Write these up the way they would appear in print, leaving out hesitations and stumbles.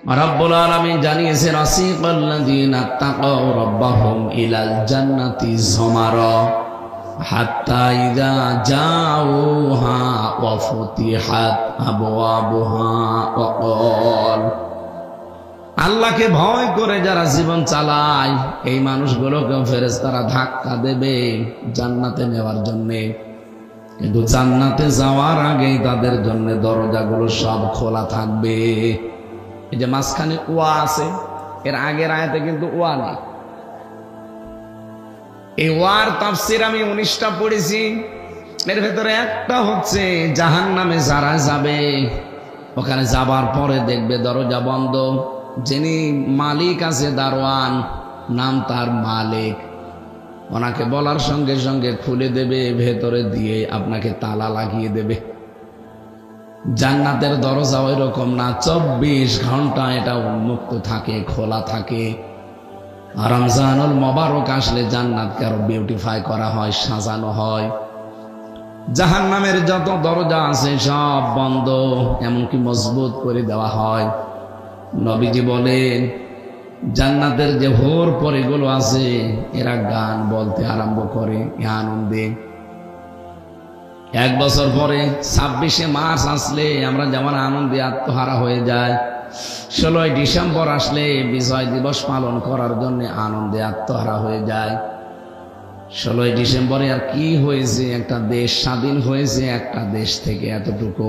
রব্বুল আলামিন জানিয়েছেন আসিকাল্লাযীনা তাকাউ রাব্বাহুম ইলাল জান্নাতি যুমারা হাত্তা ইযা জাউহা ওয়া ফুতিহাত আবওয়াবুহা ওয়া ক্বাল। আল্লাহকে ভয় করে যারা জীবন চালায় এই মানুষগুলোকে ফেরেশতারা ধাক্কা দেবে জান্নাতে নেওয়ার জন্য, কিন্তু জান্নাতে যাওয়ার আগেই তাদের জন্য দরজাগুলো সব খোলা থাকবে। এই যে মাঝখানে ওয়া আছে, এর আগের আয়াতে কিন্তু ওয়া নেই। এই ওয়ার তাফসীর আমি 19টা পড়েছি, এর ভেতরে একটা হচ্ছে জাহান্নামে যারা যাবে ওখানে যাবার পরে দেখবে দরজা বন্ধ, যিনি মালিক আছে দারোয়ান, নাম তার মালিক, ওনাকে বলার সঙ্গে সঙ্গে খুলে দেবে, ভেতরে দিয়ে আপনাকে তালা লাগিয়ে দেবে। জান্নাতের দরজা ওই রকম না, 24 ঘন্টা এটা উন্মুক্ত থাকে, খোলা থাকে। রমজানুল মোবারক আসলে জান্নাতকে আরো বিউটিফাই করা হয়, সাজানো হয়। জাহান্নামের যত দরজা আছে সব বন্ধ, এমনকি মজবুত করে দেওয়া হয়। নবীজি বলেন জান্নাতের যে ভোর পরিগুলো আছে এরা গান বলতে আরম্ভ করে আনন্দে। 1 বছর পরে 26শে মার্চ আসলে আমরা যেমন আনন্দে আত্মহারা হয়ে যায়, 16ই ডিসেম্বর আসলে বিজয় দিবস পালন করার জন্য আনন্দে আত্মহারা হয়ে যায়। 16ই ডিসেম্বরে আর কি হয়েছে, একটা দেশ স্বাধীন হয়েছে একটা দেশ থেকে, এতটুকু।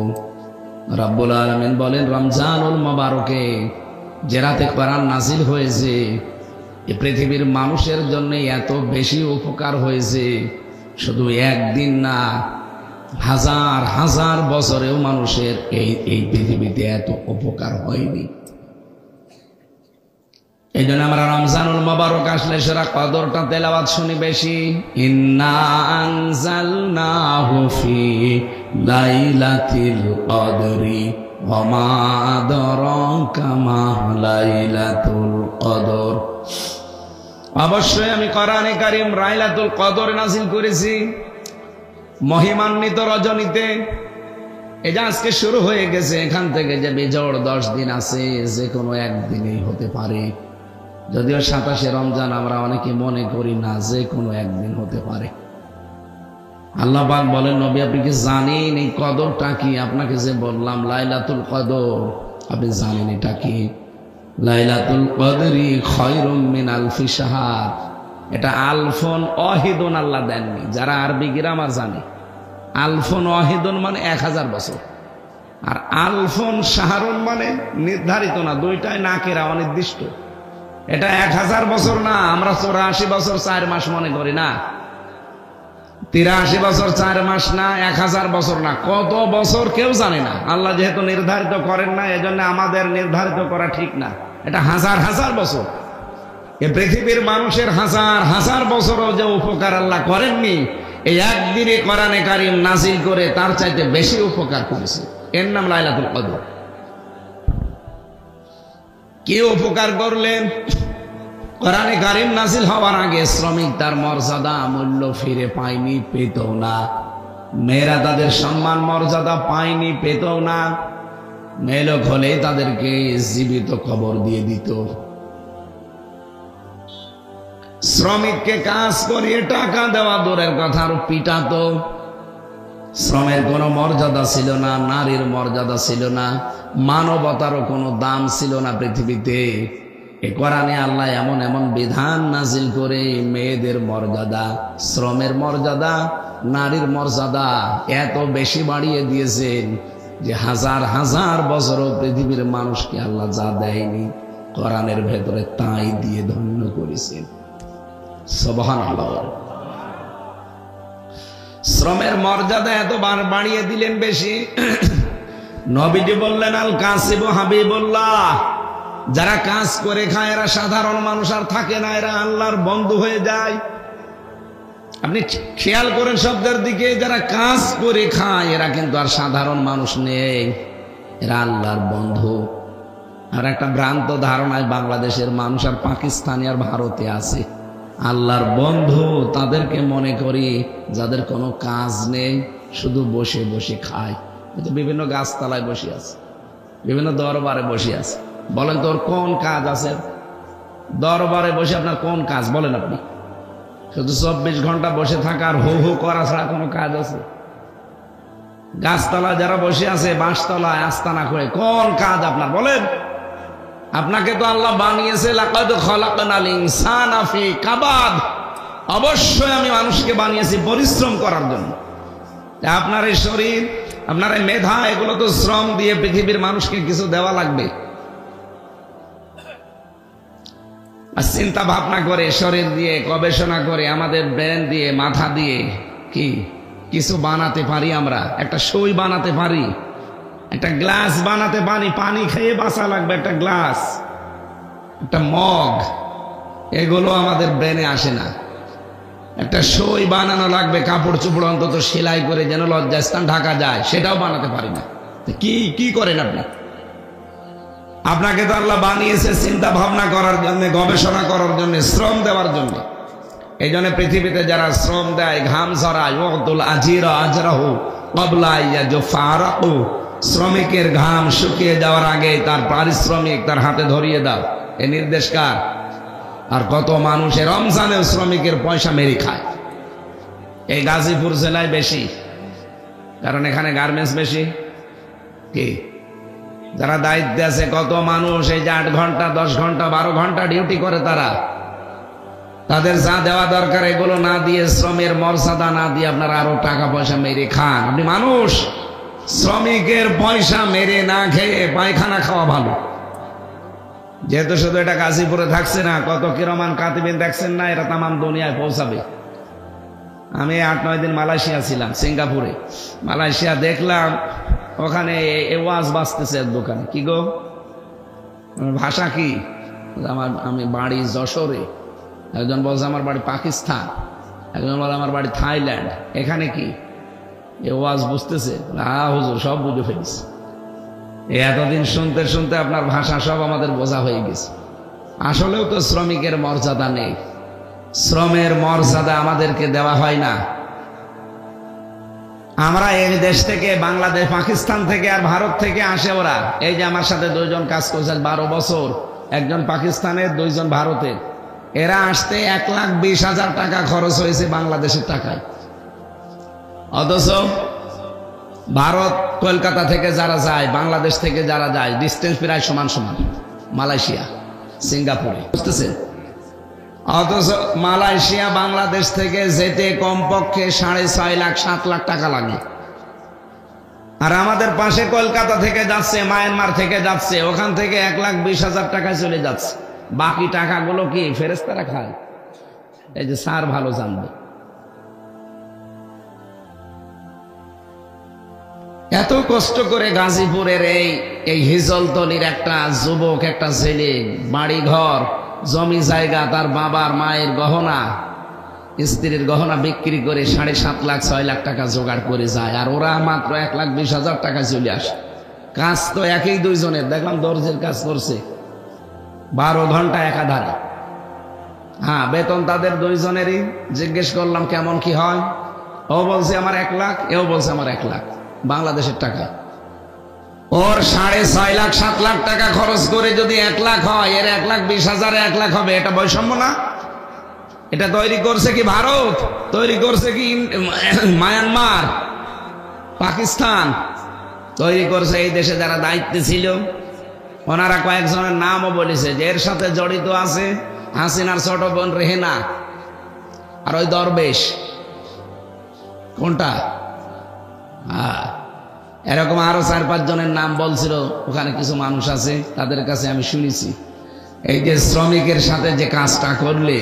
রব্বুল আলামিন বলেন রমজানুল মোবারকে যে রাতে কোরআন নাজিল হয়েছে এই পৃথিবীর মানুষের জন্য এত বেশি উপকার হয়েছে, শুধু একদিন না, হাজার হাজার বছরেও মানুষের এই পৃথিবীতে এত উপকার হয়নি। এই জন্য আমরা রমজানুল মোবারক আসলে সেরা কদরটা তেলাওয়াত শুনি বেশি। ইন্না আনজালনাহু ফি লাইলাতিল কদরি ওয়া মা আদরাকা মা লাইলাতুল কদর। অবশ্যই আমি কোরআনে কারীম লাইলাতুল কদর নাযিল করেছি মহিমান্বিত রজনীতে। এই যে আজকে শুরু হয়ে গেছে, এখান থেকে যে বিজোড় 10 দিন আছে, যে কোনো একদিনেই হতে পারে। যদিও 27শে রমজান আমরা অনেকে মনে করি না, যে কোনো একদিন হতে পারে। আল্লাহ পাক বলেন নবী আপনি কি জানেন এই কদরটা কি? আপনাকে যে বললাম লাইলাতুল কদর, আপনি জানেন এটা কি? লাইলাতুল কদরি খায়রুম মিন আলফি শাহর। এটা আলফুন ওয়াহিদুন আল্লাহ দেননি, যারা আরবি গ্রামার জানে। আলফুন ওয়াহিদুন মানে 1000 বছর, আর আলফুন শাহরুন মানে নির্ধারিত না, দুইটাই নাকিরা, অনির্দিষ্ট। এটা 1000 বছর না, আমরা 84 বছর 4 মাস মনে করি না, 83 বছর 4 মাস না, 1000 বছর না, কত বছর কেউ জানে না। আল্লাহ যেহেতু নির্ধারিত করেন না, এজন্য আমাদের নির্ধারিত করা ঠিক না। এটা হাজার হাজার বছর। এই পৃথিবীর মানুষের হাজার হাজার বছরও যে উপকার আল্লাহ করেননি, এই একদিনে কোরআনে কারীম নাজিল করে তার চাইতে বেশি উপকার করেছে। এর নাম লাইলাতুল কদর। কি উপকার করলেন? কোরআনে কারীম নাজিল হওয়ার আগে শ্রমিক তার মর্যাদা মূল্য ফিরে পায়নি, পেত না। মেয়েরা তাদের সম্মান মর্যাদা পায়নি, পেত না। মেয়েলোক হলে তাদেরকে জীবিত কবর দিয়ে দিত। শ্রমিককে কাজ করিয়ে টাকা দেওয়া দূরের কথা, আরো পিটাতো। শ্রমের কোনো মর্যাদা ছিল না, নারীর মর্যাদা ছিল না, মানবতারও কোনো দাম ছিল না পৃথিবীতে। এই কোরআনে আল্লাহ এমন এমন বিধান নাজিল করে মেয়েদের মর্যাদা, শ্রমের মর্যাদা, নারীর মর্যাদা এত বেশি বাড়িয়ে দিয়েছেন যে হাজার হাজার বছরও পৃথিবীর মানুষকে আল্লাহ যা দেয়নি কোরআনের ভেতরে তাই দিয়ে ধন্য করেছেন। সুবহানাল্লাহ। শ্রমের মর্যাদা এতবার বাড়িয়ে দিলেন বেশি। নবীজি বললেন আল কাসিবু হাবিবুল্লাহ, যারা কাজ করে খায় এরা সাধারণ মানুষ আর থাকে না, এরা আল্লাহর বন্ধু হয়ে যায়। আপনি খেয়াল করেন শব্দের দিকে, যারা কাজ করে খায় এরা কিন্তু আর সাধারণ মানুষ নেই, এরা আল্লাহর বন্ধু। আর একটা ভ্রান্ত ধারণায় বাংলাদেশের মানুষ আর পাকিস্তানি আর ভারতে আছে। আল্লাহর বন্ধু তাদেরকে মনে করি যাদের কোনো কাজ নেই, শুধু বসে বসে খায়। বিভিন্ন গাছতলায় বসে আছে, বিভিন্ন দরবারে বসে আছে, বলেন তোর কোন কাজ আছে? দরবারে বসে আপনার কোন কাজ বলেন? আপনি শুধু 24 ঘন্টা বসে থাকা আর হু হু করা ছাড়া কোনো কাজ আছে? গাছতলা যারা বসে আছে, বাঁশতলায় আস্তানা করে, কোন কাজ আপনার বলেন? আপনাকে তো আল্লাহ বানিয়েছে লাকাদ খালাকনাল ইনসানা ফি কাবাদ, অবশ্যই আমি মানুষকে বানিয়েছি পরিশ্রম করার জন্য। আপনার এই শরীর, আপনার এই মেধা, এগুলো তো শ্রম দিয়ে পৃথিবীর মানুষকে কিছু দেওয়া লাগবে। আর চিন্তা ভাবনা করে, শরীর দিয়ে, গবেষণা করে, আমাদের ব্রেন দিয়ে, মাথা দিয়ে কি কিছু বানাতে পারি। আমরা একটা সই বানাতে পারি, একটা গ্লাস বানাতে পারি। পানি খেয়ে বাঁচা লাগবে, একটা গ্লাস, একটা মগ, এগুলো আমাদের ব্রেনে আসে না। একটা সই বানানো লাগবে, কাপড় চোপড় অন্তত সেলাই করে যেন লজ্জাস্থান ঢাকা যায়, সেটাও বানাতে পারি না। কি কি করেন আপনি? আপনাকে তো আল্লাহ বানিয়েছে চিন্তা ভাবনা করার জন্য, গবেষণা করার জন্য, শ্রম দেওয়ার জন্য। এই জন্য পৃথিবীতে যারা শ্রম দেয়, ঘাম ঝরায়, ওয়াক্তুল আজিরা আজরাহু ক্বাবলা ইয়াজফারাহু, শ্রমিকের ঘাম শুকিয়ে যাওয়ার আগে তার পারিশ্রমিক তার হাতে ধরিয়ে দাও, এই নির্দেশ কার? আর কত মানুষের রমজানেও শ্রমিকের পয়সা মেরে খায়। এই গাজীপুর জেলায় বেশি, কারণ এখানে গার্মেন্টস বেশি। কি যারা দায়িত্বে আছে, কত মানুষ এই যে 8 ঘন্টা 10 ঘন্টা 12 ঘন্টা ডিউটি করে, তাদের যা দেওয়া দরকার এগুলো না দিয়ে, শ্রমের মর্যাদা না দিয়ে আপনারা আরো টাকা পয়সা মেরে খান। আপনি মানুষ, শ্রমিকের পয়সা মেরে না খেয়ে পায়খানা খাওয়া ভালো। যেহেতু শুধু এটা গাজীপুরে থাকছে না, কত কিরমান কাতিবিন দেখছেন না, এরা তামাম দুনিয়ায় পৌঁছাবে। আমি 8-9 দিন মালয়েশিয়া ছিলাম, সিঙ্গাপুরে। মালয়েশিয়া দেখলাম ওখানে ওয়াজ বাজতেছে এক দোকানে। কি গো, ভাষা কি? আমি বাড়ি যশোরে। একজন বলছে আমার বাড়ি পাকিস্তান, একজন বলে আমার বাড়ি থাইল্যান্ড। এখানে কি এ ওয়াজ বুঝতেছে? হুজুর সব বুঝে ফেলিস। এতদিন শুনতে শুনতে আপনার ভাষা সব আমাদের বোঝা হয়ে গেছে। আসলেও তো শ্রমিকের মর্যাদা নেই, শ্রমের মর্যাদা আমাদেরকে দেওয়া হয় না। আমরা এই দেশ থেকে, বাংলাদেশ, পাকিস্তান থেকে আর ভারত থেকে আসে ওরা। এই যে আমার সাথে 2 জন কাজ করছে 12 বছর, একজন পাকিস্তানের, 2 জন ভারতের। এরা আসতে 1,20,000 টাকা খরচ হয়েছে বাংলাদেশের টাকায়। অথচ ভারত, কলকাতা থেকে যারা যায়, বাংলাদেশ থেকে যারা যায়, ডিস্টেন্স প্রায় সমান সমান। মালয়েশিয়া, সিঙ্গাপুরে, বুঝতেছেন? অথচ মালয়েশিয়া বাংলাদেশ থেকে যেতে কমপক্ষে 6.5 লাখ 7 লাখ টাকা লাগে। আর আমাদের পাশে কলকাতা থেকে যাচ্ছে, মায়ানমার থেকে যাচ্ছে, ওখান থেকে 1,20,000 টাকায় চলে যাচ্ছে। বাকি টাকাগুলো কি ফেরেশতারা খায়? এই যে স্যার ভালো জানবে। এত কষ্ট করে গাজীপুরের এই হিজলতলির একটা যুবক, একটা ছেলে, বাড়ি ঘর, জমি জায়গা, তার বাবার মায়ের গহনা, স্ত্রীর গহনা বিক্রি করে 7.5 লাখ 6 লাখ টাকা জোগাড় করে যায়। আর ওরা মাত্র 1,20,000 টাকা চলে আসে। কাজ তো একই 2 জনের। দেখলাম দর্জির কাজ করছে 12 ঘন্টা একাধারে। হ্যাঁ, বেতন তাদের 2 জনেরই। জিজ্ঞেস করলাম কেমন কি হয়? ও বলছে আমার 1 লাখ, এও বলছে আমার 1 লাখ বাংলাদেশের টাকা। ওর 6.5 লাখ 7 লাখ টাকা খরচ করে যদি 1 লাখ হয়, এর 1,20,000 1 লাখ হবে। এটা বৈষম্য না? এটা তৈরি করছে কি ভারত? তৈরি করছে কি মায়ানমার, পাকিস্তান? তৈরি করছে এই দেশে যারা দায়িত্বে ছিল। ওনারা কয়েকজনের নামও বলেছে যে এর সাথে জড়িত আছে হাসিনার ছোট বোন রেহেনা আর ওই দরবেশ। কোনটা? এরকম আরো 4-5 জনের নাম বলছিল। ওখানে কিছু মানুষ আছে, তাদের কাছে আমি শুনেছি। এই যে শ্রমিকের সাথে যে কাজটা করলে,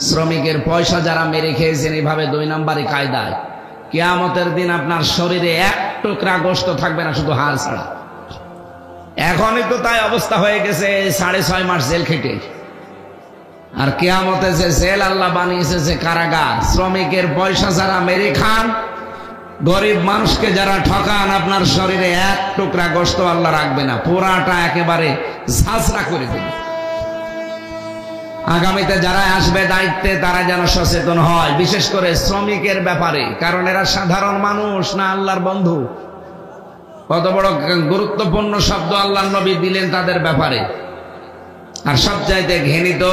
শ্রমিকের পয়সা যারা মেরে খেয়েছেন এইভাবে 2 নম্বরে কায়দায়, কিয়ামতের দিন আপনার শরীরে 1 টুকরা গোশত থাকবে না, শুধু হাড় ছাড়া। এখনই তো তাই অবস্থা হয়ে গেছে 6.5 মাস জেল খেটে। আর কিয়ামতে যে জেল আল্লাহ বানিয়েছে, যে কারাগার, শ্রমিকের পয়সা যারা মেরে খান, গরিব মানুষকে যারা ঠকান, আপনার শরীরে 1 টুকরা গোশত আল্লাহ রাখবে না, পুরাটা একেবারে ঝাঁঝরা করে দেবে। আগামীতে যারা আসবে দায়িত্বে, তারা যেন সচেতন হয়, বিশেষ করে শ্রমিকের ব্যাপারে। কারণ এরা সাধারণ মানুষ না, আল্লাহর বন্ধু। কত বড় গুরুত্বপূর্ণ শব্দ আল্লাহর নবী দিলেন তাদের ব্যাপারে। আর সবচাইতে ঘৃণিত,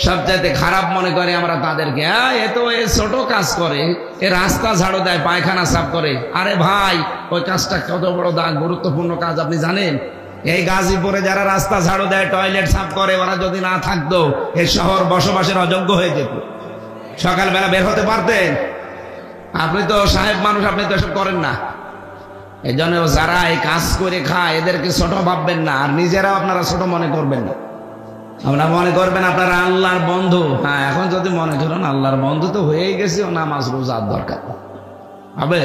সবচাইতে খারাপ মনে করে আমরা তাদেরকে, এ তো এ ছোট কাজ করে, এ রাস্তা ঝাড়ু দেয়, পায়খানা সাফ করে। আরে ভাই, ওই কাজটা কত বড় গুরুত্বপূর্ণ কাজ আপনি জানেন? এই গাজীপুরে যারা রাস্তা ঝাড়ু দেয়, টয়লেট সাফ করে, ওরা যদি না থাকতো এই শহর বসবাসের অযোগ্য হয়ে যেত। সকালবেলা বের হতে পারতেন? আপনি তো সাহেব মানুষ, আপনি তো এসব করেন না। এই জন্য যারা এই কাজ করে খায় এদেরকে ছোট ভাববেন না, আর নিজেরাও আপনারা ছোট মনে করবেন না। আপনারা মনে করবেন আপনারা আল্লাহর বন্ধু। হ্যাঁ, এখন যদি মনে করেন আল্লাহর বন্ধু তো হয়েই গেছে, ও নামাজ রোজার দরকার হবে,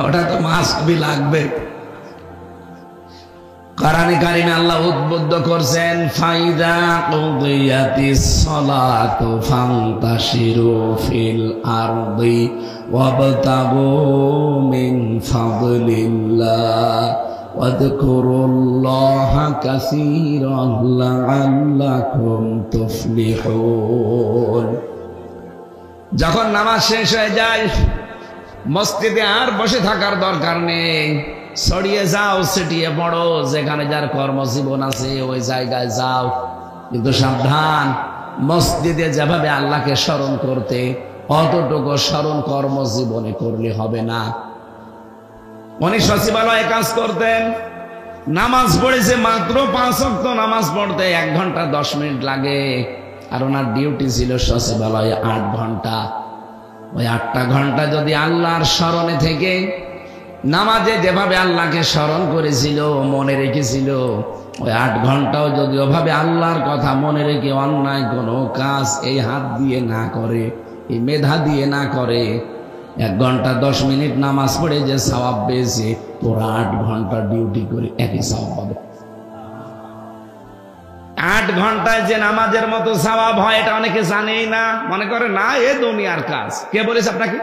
ওটা তো মাস্ক বি লাগবে। কোরআনে কারিমে আল্লাহ উদ্বুদ্ধ করছেন, ফাইদা কুদিয়াতিস সালাতু ফান্তাশিরু ফিল আরদি ওয়াবতাগু মিন ফাদলিল্লাহ ওয়াযকুরুল্লাহা কাসীরান লাআল্লাকুম তুফলিহুন। যখন নামাজ শেষ হয়ে যায়, মসজিদে আর বসে থাকার দরকার নেই, ছড়িয়ে যাও, ছিটিয়ে পড়ো, যেখানে যার কর্মজীবন আছে ওই জায়গায় যাও। কিন্তু সাবধান, মসজিদে যেভাবে আল্লাহকে স্মরণ করতে, অতটুকু স্মরণ কর্মজীবনে করলে হবে না। উনি সচিবালয়ে কাজ করতেন, নামাজ পড়েছে মাত্র 5 ওয়াক্ত নামাজ পড়তে 1 ঘন্টা 10 মিনিট লাগে। আর ওনার ডিউটি ছিল সচিবালয়ে 8 ঘন্টা। ওই 8টা ঘন্টা যদি আল্লাহর স্মরণে থেকে নামাজে যেভাবে আল্লাহকে স্মরণ করেছিল, মনে রেখেছিল, ওই 8 ঘন্টাও যদি ওভাবে আল্লাহর কথা মনে রেখে অন্যায় কোনো কাজ এই হাত দিয়ে না করে, এই মেধা দিয়ে না করে, 1 ঘন্টা 10 মিনিট নামাজ পড়ে যে সওয়াব পেয়েছে, তোরা 8 ঘন্টা ডিউটি করে একই সওয়াব পাবে। 8 ঘন্টায় যে নামাজের মতো সওয়াব হয় এটা অনেকে জানেই না, মনে করে না এ দুনিয়ার কাজ। কে বলেছে আপনাকে?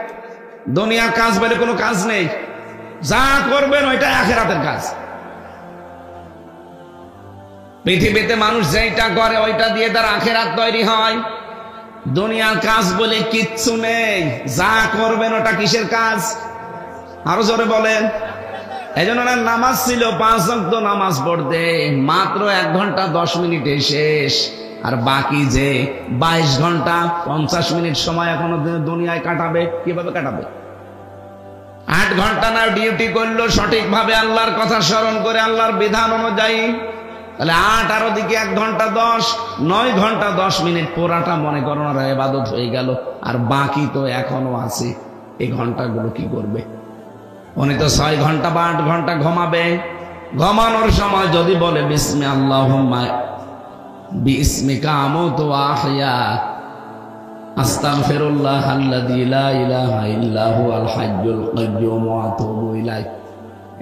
দুনিয়ার কাজ বলে কোনো কাজ নেই, যা করবেন ওইটা আখিরাতের কাজ। পৃথিবীতে মানুষ যেটা করে ওইটা দিয়ে তার আখিরাত তৈরি হয়। দুনিয়ার কাজ বলে কিচ্ছু নেই, যা করবেন ওটা কিসের কাজ? আরো জোরে বলেন। এই জন্য নামাজ ছিল 5 ওয়াক্ত নামাজ পড়তে মাত্র 1 ঘন্টা 10 মিনিটে শেষ। আর বাকি যে 22 ঘন্টা 50 মিনিট সময় এখনো দুনিয়ায় কাটাবে, কিভাবে কাটাবে? 8 ঘন্টা না ডিউটি করলো সঠিকভাবে আল্লাহর কথা স্মরণ করে, আল্লাহর বিধান অনুযায়ী, তাহলে 8 আর ওদিকে 1 ঘন্টা 10, 9 ঘন্টা 10 মিনিট পুরাটা মনে করো না ইবাদত হয়ে গেল। আর বাকি তো এখনো আছে, এই ঘন্টাগুলো কি করবে? উনি তো 6 ঘন্টা বা 8 ঘন্টা ঘুমাবে। ঘুমানোর সময় যদি বলে বিসমি আল্লাহুম্মা বিসমিকা আমুতু ওয়া আহইয়া আস্তাগফিরুল্লাহ আল্লাযী লা ইলাহা ইল্লা হুয়াল হাইয়্যুল কাইয়্যুম ওয়া আতুবু ইলাইহি,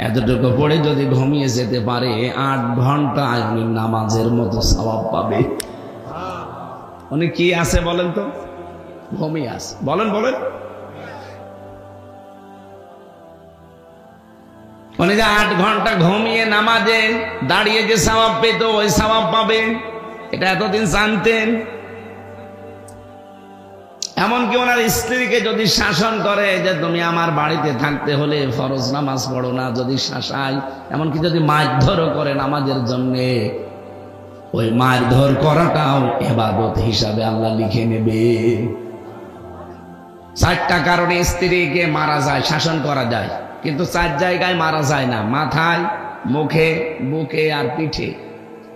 এতটুকু পড়ে যদি ঘুমিয়ে যেতে পারে 8 ঘন্টায় উনি নামাজের মতো সওয়াব পাবে। উনি কি আছে বলেন তো? ঘুমিয়ে আছে। বলেন বলেন। উনি যে 8 ঘন্টা ঘুমিয়ে নামাজে দাঁড়িয়ে যে সওয়াব পেত, ওই সওয়াব পাবে, এটা এতদিন জানতেন? এমনকি ওনার স্ত্রীকে যদি শাসন করে যে তুমি আমার বাড়িতে থাকতে হলে ফরজ নামাজ পড়ো না, যদি শাসায়, এমনকি যদি মারধরও করে নামাজের জন্যে, ওই মারধর করাটাও ইবাদত হিসাবে আল্লাহ লিখে নেবে। 4টা কারণে স্ত্রীকে মারা যায়, শাসন করা যায়, কিন্তু 4 জায়গায় মারা যায় না, মাথায়, মুখে, বুকে আর পিঠে।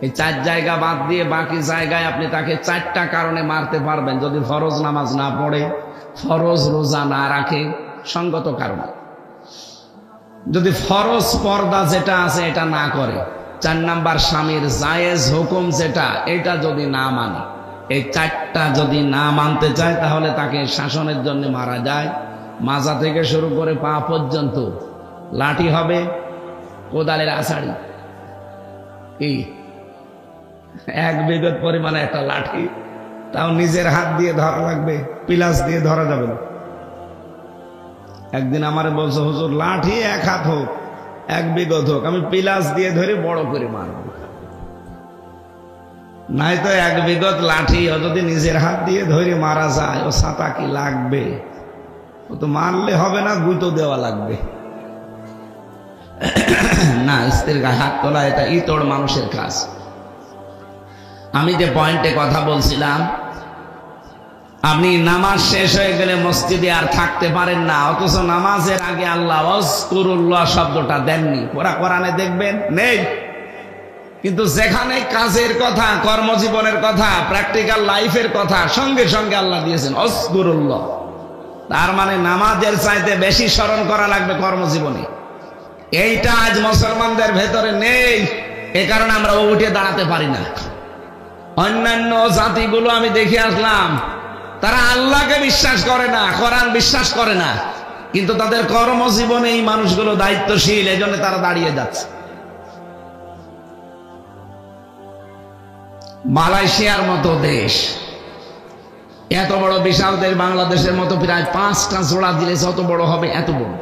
এই 4 জায়গা বাদ দিয়ে বাকি জায়গায় আপনি তাকে 4টা কারণে মারতে পারবেন, যদি ফরজ নামাজ না পড়ে, ফরজ রোজা না রাখে, সঙ্গত কারণে। যদি ফরজ পর্দা যেটা আছে এটা না করে, 4 নাম্বার স্বামীর জায়েজ হুকুম যেটা, এটা যদি না মানে, এই 4টা যদি না মানতে চায়, তাহলে তাকে শাসনের জন্য মারা যায়। মাজা থেকে শুরু করে পা পর্যন্ত লাঠি হবে, কোদালের আছাড়ি, কি 1 বিঘত পরিমাণে একটা লাঠি, তাও নিজের হাত দিয়ে ধরা লাগবে, পিলাস দিয়ে ধরা যাবে না। একদিন আমারে বলছে, হুজুর লাঠি 1 হাত হোক, 1 বিঘত হোক, আমি পিলাস দিয়ে ধরে বড় করে মারব। নাই তো 1 বিঘত লাঠি ও যদি নিজের হাত দিয়ে ধরে মারা যায়, ও ছাতা কি লাগবে? ও তো মারলে হবে না, গুঁতো দেওয়া লাগবে। না, স্ত্রীর গায়ে হাত তোলা এটা ইতর মানুষের কাজ। আমি যে পয়েন্টে কথা বলছিলাম, আপনি নামাজ শেষ হয়ে গেলে মসজিদে আর থাকতে পারেন না, অথচ নামাজের আগে আল্লাহ ওয়াজকুরুল্লাহ শব্দটা দেননি। পুরা কোরআনে দেখবেন নেই। কিন্তু যেখানে কাজের কথা, কর্মজীবনের কথা, প্র্যাকটিক্যাল লাইফের কথা সঙ্গে সঙ্গে আল্লাহ দিয়েছেন ওয়াজকুরুল্লাহ। তার মানে নামাজের চাইতে বেশি স্মরণ করা লাগবে কর্মজীবনে। এইটা আজ মুসলমানদের ভেতরে নেই, এ কারণে আমরা উঠে দাঁড়াতে পারি না। অন্যান্য জাতিগুলো আমি দেখে আসলাম, তারা আল্লাহকে বিশ্বাস করে না, কোরআন বিশ্বাস করে না, কিন্তু তাদের কর্মজীবনে এই মানুষগুলো দায়িত্বশীল, এজন্য তারা দাঁড়িয়ে যাচ্ছে। মালয়েশিয়ার মতো দেশ, এত বড় বিশাল দেশ, বাংলাদেশের মতো প্রায় 5টা জোড়া দিলে যত বড় হবে এত বড়,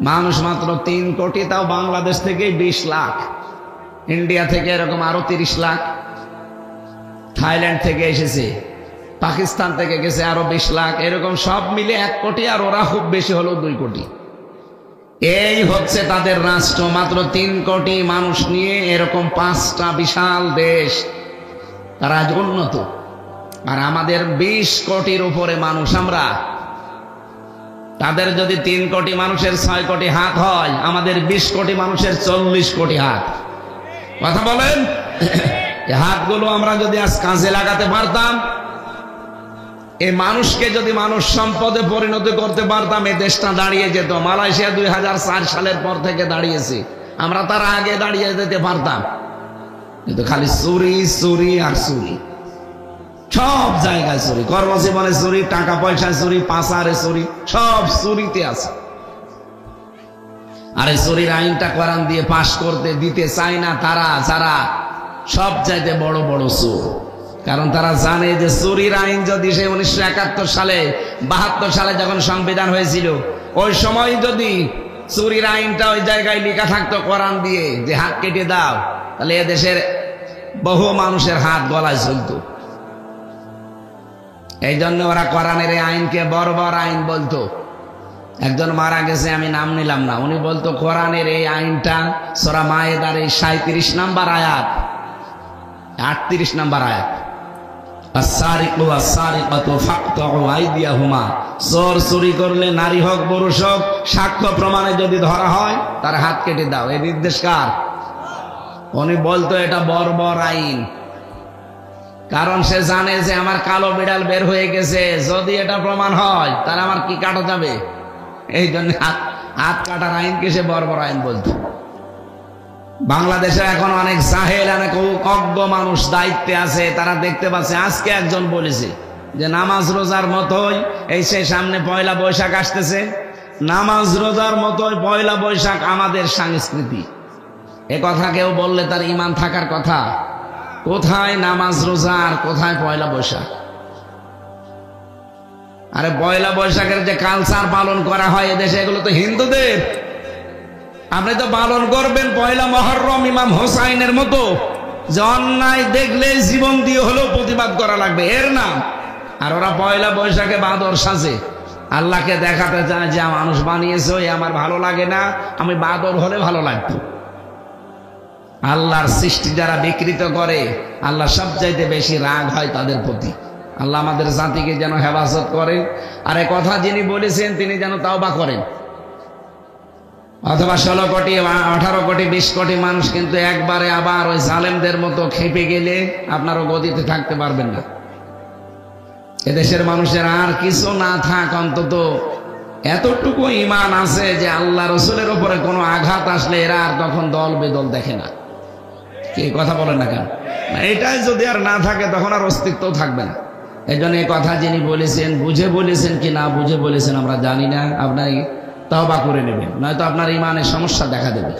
মানুষ মাত্র 3 কোটি, তাও বাংলাদেশ থেকে 20 লাখ, ইন্ডিয়া থেকে এরকম আরো 30 লাখ, থাইল্যান্ড থেকে এসেছে, পাকিস্তান থেকে গেছে আরো 20 লাখ, এরকম সব মিলে 1 কোটি, আর ওরা খুব বেশি হলো 2 কোটি। এই হচ্ছে তাদের রাষ্ট্র, মাত্র 3 কোটি মানুষ নিয়ে এরকম 5টা বিশাল দেশ, তারা আজ উন্নত। আর আমাদের 20 কোটির উপরে মানুষ আমরা, তাদের যদি 3 কোটি মানুষের 6 কোটি হাত হয়, আমাদের 20 কোটি মানুষের 40 কোটি হাত। কথা বলেন, এই হাতগুলো আমরা যদি আজ কাজে লাগাতে পারতাম, এই মানুষকে যদি মানুষ সম্পদে পরিণত করতে পারতাম, এই দেশটা দাঁড়িয়ে যেত। মালয়েশিয়া 2004 সালের পর থেকে দাঁড়িয়েছে, আমরা তার আগে দাঁড়িয়ে যেতে পারতাম, কিন্তু খালি চুরি চুরি আর চুরি, সব জায়গায় চুরি, কর্মজীবনে চুরি, টাকা পয়সা চুরি, পাচারে চুরি, সব চুরিতে আছে। আর এই চুরির আইনটা কোরআন দিয়ে পাশ করতে দিতে চায় না তারা, যারা সব চাইতে বড় বড় চোর। কারণ তারা জানে যে চুরির আইন যদি সে 1971 সালে 72 সালে যখন সংবিধান হয়েছিল, ওই সময় যদি চুরির আইনটা ওই জায়গায় লেখা থাকতো কোরআন দিয়ে যে হাত কেটে দাও, তাহলে এদেশের বহু মানুষের হাত গলায় ঝুলতো। এই জন্য ওরা কোরআনের এই আইনকে বর্বর আইন বলতো। একজন মারা গেছে, আমি নাম নিলাম না, উনি বলতো কোরআনের এই আইনটা সূরা মায়েদার এই 37 নম্বর আয়াত, 38 নম্বর আয়াত, আস-সারিকু ওয়াস-সারিকাতু ফাকতাউ আইদিয়াহুমা, চোর চুরি করলে নারী হোক পুরুষ হোক, সাক্ষ্য প্রমাণে যদি ধরা হয় তার হাত কেটে দাও। এই নির্দেশ কার? উনি বলতো এটা বর্বর আইন, কারণ সে জানে যে আমার কালো বিড়াল বের হয়ে গেছে, যদি এটা প্রমাণ হয় তাহলে আমার কি কাটা যাবে, এই জন্য হাত কাটার আইনকে সে বর্বর আইন বলতো। বাংলাদেশে এখন অনেক জাহেল, অনেক অজ্ঞ মানুষ দায়িত্বে আছে, তারা দেখতে পাচ্ছে। আজকে একজন বলেছে যে নামাজ রোজার মতোই এই সে সামনে পয়লা বৈশাখ আসতেছে, নামাজ রোজার মতোই পয়লা বৈশাখ আমাদের সংস্কৃতি। এ কথা কেউ বললে তার ঈমান থাকার কথা। কোথায় নামাজ রোজা আর কোথায় পয়লা বৈশাখ? আরে পয়লা বৈশাখের যে কালচার পালন করা হয় এদেশে, এগুলো তো হিন্দুদের। আপনি তো পালন করবেন পয়লা মুহররম ইমাম হোসাইনের মতো, যে অন্যায় দেখলে জীবন দিয়ে হলেও প্রতিবাদ করা লাগবে, এর নাম। আর ওরা পয়লা বৈশাখে বাদর সাজে, আল্লাহকে দেখাতে চায় যে মানুষ বানিয়েছে, আমার ভালো লাগে না, আমি বাদর হলে ভালো লাগতো। আল্লাহর সৃষ্টি যারা বিকৃত করে, আল্লাহ সবচাইতে বেশি রাগ হয় তাদের প্রতি। আল্লাহ আমাদের জাতিকে যেন হেফাজত করেন, আর এই কথা যিনি বলেছেন তিনি যেন তাওবা করেন। অথবা 16 কোটি 18 কোটি 20 কোটি মানুষ কিন্তু একবারে আবার ওই জালেমদের মতো খেপে গেলে আপনারও গদিতে থাকতে পারবেন না। এদেশের মানুষের আর কিছু না থাক, অন্তত এতটুকু ঈমান আছে যে আল্লাহ রসুলের উপরে কোনো আঘাত আসলে এরা আর তখন দল বেদল দেখে না। কি কথা বলেন না কেন? এটাই যদি আর না থাকে তখন আর অস্তিত্ব থাকবে না। এই জন্য এই কথা যিনি বলেছেন, বুঝে বলেছেন কি না বুঝে বলেছেন আমরা জানি না, আপনার তওবা করে নেবেন, নয়তো আপনার ঈমানের সমস্যা দেখা দেবে।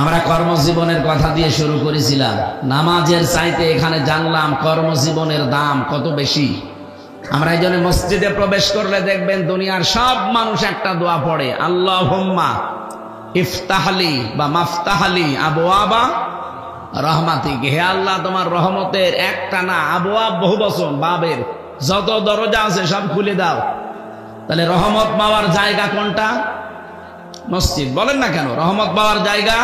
আমরা কর্মজীবনের কথা দিয়ে শুরু করেছিলাম, নামাজের চাইতে এখানে জানলাম কর্মজীবনের দাম কত বেশি। আমরা এই জন্য মসজিদে প্রবেশ করলে দেখবেন দুনিয়ার সব মানুষ একটা দোয়া পড়ে, আল্লাহুম্মা ইফতাহলি বা মাফতাহলি আবওয়াবা রহমাতিক, হে আল্লাহ তোমার রহমতের একটা না, আবওয়াব বহু বচন, বাবের যত দরজা আছে সব খুলে দাও। তাহলে রহমত পাওয়ার জায়গা কোনটা? মসজিদ। বলেন না কেন? রহমত পাওয়ার জায়গা।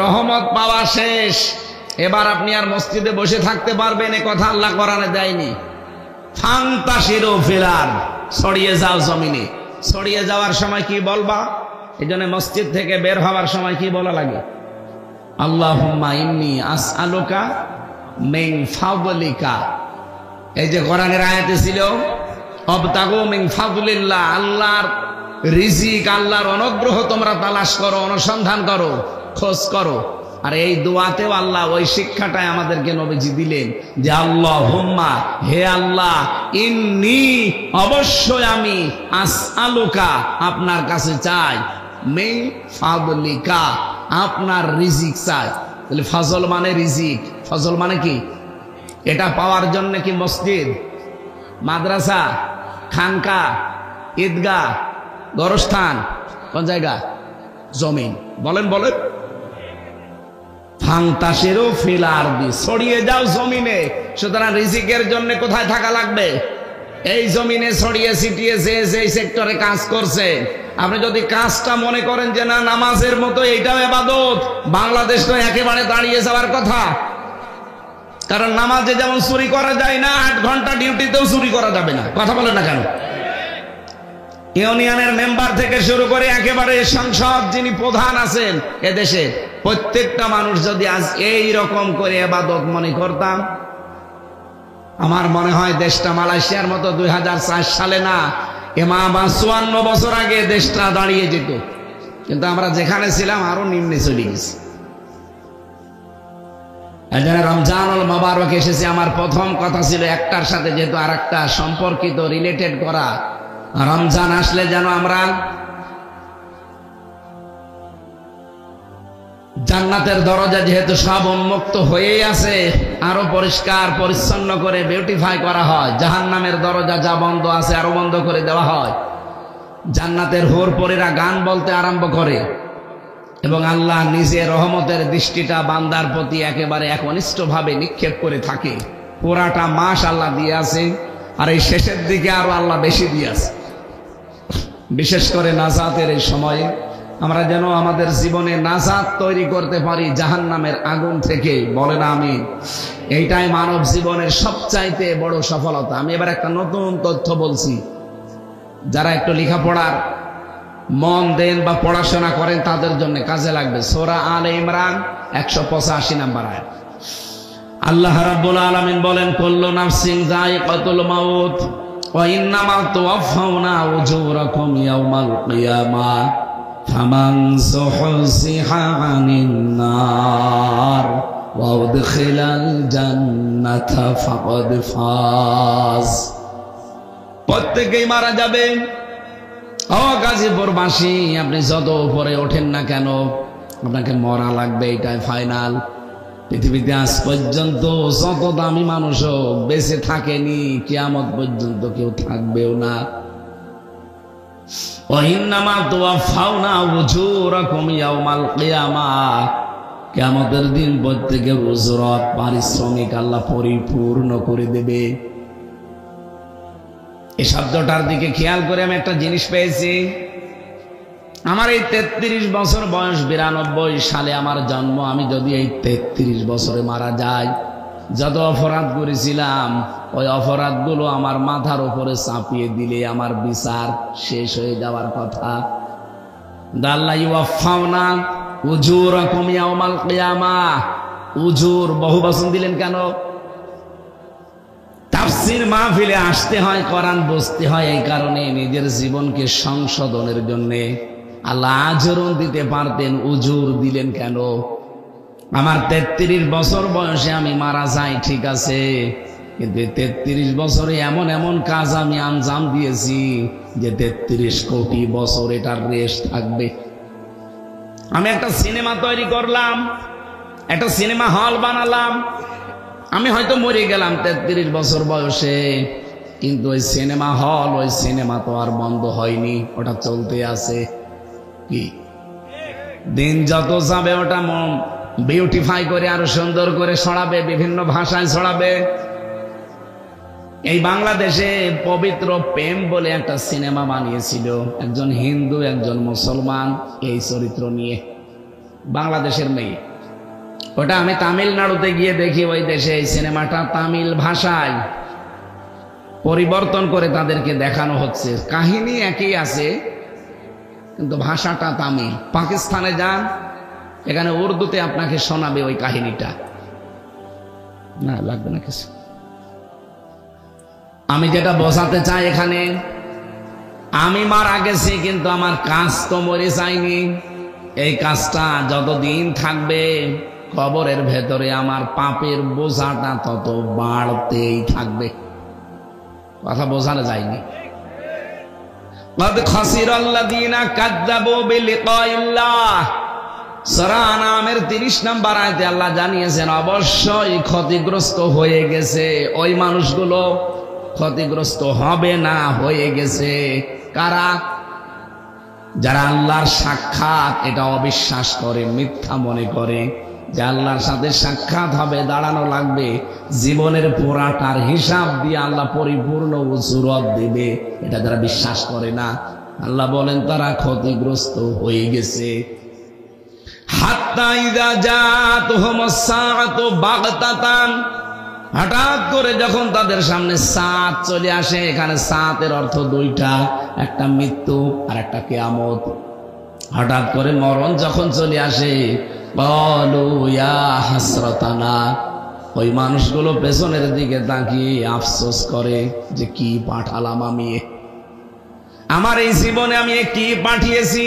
রহমত পাওয়া শেষ, এবার আপনি আর মসজিদে বসে থাকতে পারবেন এ কথা আল্লাহ কোরআনে দেয়নি। ফান্তাশিরু ফিল আরদ, ছড়িয়ে যাও জমিনে। ছড়িয়ে যাওয়ার সময় কি বলবা? এই জন্য মসজিদ থেকে বের হওয়ার সময় কি বলা লাগে? আল্লাহুম্মা ইন্নী আসআলুকা মিন ফাদলিকা। এই যে কোরআনের আয়াতে ছিল আবতাগু মিন ফাদলিল্লাহ, আল্লাহর রিজিক, আল্লাহর অনুগ্রহ তোমরা তালাশ করো, অনুসন্ধান করো, খোঁজ করো। আর এই দোয়াতেও আল্লাহ ওই শিক্ষাটাই আমাদেরকে নবীজি দিলেন যে আল্লাহুম্মা, হে আল্লাহ, ইন্নী, অবশ্যই আমি, আসআলুকা, আপনার কাছে চাই, মিন ফাদলিকা, আপনার রিজিক চাই। তাহলে ফজল মানে রিজিক, ফজল মানে কি? এটা পাওয়ার জন্য কি মসজিদ, মাদ্রাসা, খানকা, ঈদগাহ, গরস্থান, কোন জায়গা? জমিন। বলেন বলেন। ফান্তাশিরু ফিল আরদি, ছড়িয়ে যাও জমিনে। সুতরাং রিজিকের জন্য কোথায় থাকা লাগবে? এই জমিনে ছড়িয়ে ছিটিয়ে যে যেই সেক্টরে কাজ করছে। আপনি যদি কাজটা মনে করেন যে না নামাজের মতো এইটাও ইবাদত, বাংলাদেশ তো একেবারে দাঁড়িয়ে যাওয়ার কথা। কারণ নামাজে যেমন চুরি করা যায় না, 8 ঘন্টা ডিউটিতেও চুরি করা যাবে না। কথা বলেন না কেন? ইউনিয়নের মেম্বার থেকে শুরু করে একেবারে সংসদ যিনি প্রধান আছেন এদেশে, প্রত্যেকটা মানুষ যদি আজ এই রকম করে ইবাদত মনে করতাম, আমার মনে হয় দেশটা মালয়েশিয়ার মতো 2004 সালে না, এমা 54 বছর আগে দেশটা দাঁড়িয়ে যেত। কিন্তু আমরা যেখানে ছিলাম আরো নিম্নে চলে গেছি। রমজানুল মুবারক এসেছে, আমার প্রথম কথা ছিল একটার সাথে যেহেতু আর একটা সম্পর্কিত, রিলেটেড করা। রমজান আসলে যেন আমরা জান্নাতের দরজা যেহেতু সব উন্মুক্ত হয়েই আছে, আরো পরিষ্কার পরিচ্ছন্ন করে বিউটিফাই করা হয়। জাহান্নামের দরজা যা বন্ধ আছে আরো বন্ধ করে দেওয়া হয়। জান্নাতের হুর পরীরা গান বলতে আরম্ভ করে এবং আল্লাহ নিজে রহমতের দৃষ্টিটা বান্দার প্রতি একেবারে একনিষ্ঠভাবে নিক্ষেপ করে থাকে। পুরাটা মাস আল্লাহ দিয়ে আছে, আর এই শেষের দিকে আরো আল্লাহ বেশি দিয়ে আছে। বিশেষ করে নাজাতের এই সময়ে আমরা যেন আমাদের জীবনে নাজাত তৈরি করতে পারি জাহান্নামের আগুন থেকে। বলেন আমিন। এইটাই মানব জীবনের সবচাইতে বড় সফলতা। আমি এবার একটা নতুন তথ্য বলছি, যারা একটু লেখাপড়ার মন দেন বা পড়াশোনা করেন তাদের জন্য কাজে লাগবে। সূরা আলে ইমরান 185 নম্বর আয়াত। আল্লাহ রাব্বুল আলামিন বলেন, কুল্লু নাফসিন যায়িকাতুল মাউত ওয়া ইন্নামা তুওয়াফাউনা উজুরাকুম ইয়াওমাল কিয়ামাহ ফামান যুহজিহা আনিন নার ওয়া উদখিলাল জান্নাতা ফাকাদ ফাজ। প্রত্যেকেই মারা যাবে। ও গাজীপুরবাসী, আপনি যত উপরে ওঠেন না কেন আপনাকে মরা লাগবে, এটাই ফাইনাল। পৃথিবীতে আজ পর্যন্ত যত দামি মানুষও বেঁচে থাকেনি, কিয়ামত পর্যন্ত কেউ থাকবেও না। ওয়াইন্নামা তুওয়াফাউনা উজুরাকুম ইয়াওমাল কিয়ামাহ, কিয়ামতের দিন প্রত্যেকের উজরত, পারিশ্রমিক আল্লাহ পরিপূর্ণ করে দেবে। এই শব্দটার দিকে খেয়াল করে আমি একটা জিনিস পেয়েছি। আমার এই 33 বছর বয়স, 92 সালে আমার জন্ম। আমি যদি এই 33 বছরে মারা যাই, যত অপরাধ করেছিলাম ওই অপরাধগুলো আমার মাথার উপরে চাপিয়ে দিলে আমার বিচার শেষ হয়ে যাওয়ার কথা। আল্লাহ ইউওয়াফাউনা উজুরাকুম ইয়াওমাল কিয়ামাহ, উজুর বহুবচন দিলেন কেন? তাফসীর মাহফিলে আসতে হয়, কোরআন বুঝতে হয়, এই কারণে নিজের জীবনকে সংশোধনের জন্য আল্লাহ আজরন দিতে পারতেন, উজুর দিলেন কেন? আমার 33 বছর বয়সে আমি মারা যাই, ঠিক আছে, কিন্তু 33 বছরে এমন এমন কাজ আমি আঞ্জাম দিয়েছি যে 33 কোটি বছর এটার রেশ থাকবে। আমি একটা সিনেমা তৈরি করলাম, একটা সিনেমা হল বানালাম। আমি হয়তো মরে গেলাম 33 বছর বয়সে, কিন্তু ওই সিনেমা হল, ওই সিনেমা তো আর বন্ধ হয়নি, ওটা চলতে আছে। কি দিন যত যাবে ওটা বিউটিফাই করে আরো সুন্দর করে ছড়াবে, বিভিন্ন ভাষায় ছড়াবে। এই বাংলাদেশে পবিত্র প্রেম বলে একটা সিনেমা বানিয়েছিল, একজন হিন্দু একজন মুসলমান এই চরিত্র নিয়ে, বাংলাদেশের মেয়ে। ওটা আমি তামিলনাড়ুতে গিয়ে দেখি, ওই দেশে এই সিনেমাটা তামিল ভাষায় পরিবর্তন করে তাদেরকে দেখানো হচ্ছে। কাহিনী একই আছে কিন্তু ভাষাটা তামিল। পাকিস্তানে যান, এখানে উর্দুতে আপনাকে শোনাবে ওই কাহিনীটা। না লাগবে না কিছু। আমি যেটা বোঝাতে চাই এখানে, আমি মারা গেছি কিন্তু আমার কাজ তো মরে যায়নি। এই কাজটা যতদিন থাকবে কবরের ভেতরে আমার পাপের বোঝাটা তত বাড়তেই থাকবে। কথা বোঝানো যায়নি। قد خسر الذين كذبوا بلقاء الله সূরা আনামের 30 নম্বর আয়াতে আল্লাহ জানিয়েছেন অবশ্যই ক্ষতিগ্রস্ত হয়ে গেছে ওই মানুষগুলো, ক্ষতিগ্রস্ত হবে না হয়ে গেছে। কারা? যারা আল্লাহর সাক্ষাৎ এটা অবিশ্বাস করে, মিথ্যা মনে করে যে আল্লাহর সাথে সাক্ষাৎ হবে, দাঁড়ানো লাগবে, জীবনের পুরাটার হিসাব দিয়ে আল্লাহ পরিপূর্ণ উজুরত দেবে, এটা যারা বিশ্বাস করে না, আল্লাহ বলেন তারা ক্ষতিগ্রস্ত হয়ে গেছে। হাত্তা ইযা জাআতুহুমুস সাআতু বাগতাতান, হঠাৎ করে যখন তাদের সামনে সাত চলে আসে। এখানে সাতের অর্থ দুইটা, একটা মৃত্যু আর একটা কিয়ামত। হঠাৎ করে মরণ যখন চলে আসে, ক্বালু ইয়া হাসরাতানা, ওই মানুষগুলো পেছনের দিকে তাকিয়ে আফসোস করে যে কি পাঠালাম আমি, আমার এই জীবনে আমি কি পাঠিয়েছি।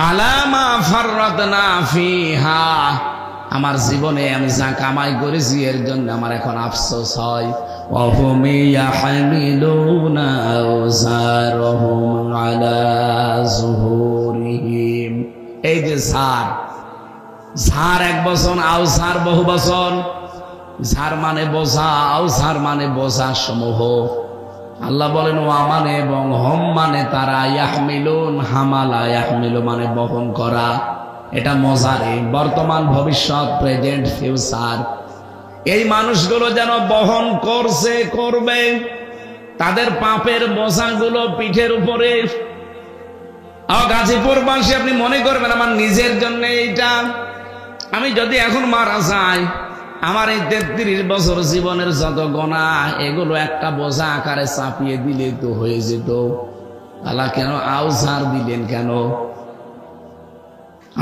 আলা মা ফাররাতনা ফিহা, আমার জীবনে আমি যা কামাই করেছি এর জন্য আমার এখন আফসোস হয়। ওয়াহুম ইয়াহমিলুনা আওযারহুম আলা যুহুরিহিম, এই যে ঝাড় এক বছর, আওসার বহু বছর। ঝাড় মানে বোঝা, আওসার মানে বোঝা সমূহ। আল্লাহ বলেন ওয়া মানে এবং হম মানে তারা, ইয়াহমিলুন হামালা, ইয়াহমিলু মানে বহন করা। এটা মজারে, বর্তমান ভবিষ্যৎ, প্রেজেন্ট ফিউচার। এই মানুষগুলো যেন বহন করছে, করবে তাদের পাপের বোঝাগুলো পিঠের উপরে। গাজীপুরবাসী আপনি মনে করবেন আমার নিজের জন্য এইটা, আমি যদি এখন মারা যাই, আমার এই 33 বছর জীবনের যত গুনাহ এগুলো একটা বোঝা আকারে চাপিয়ে দিলে তো হয়ে যেত। আল্লাহ কেন আওঝার দিলেন কেন?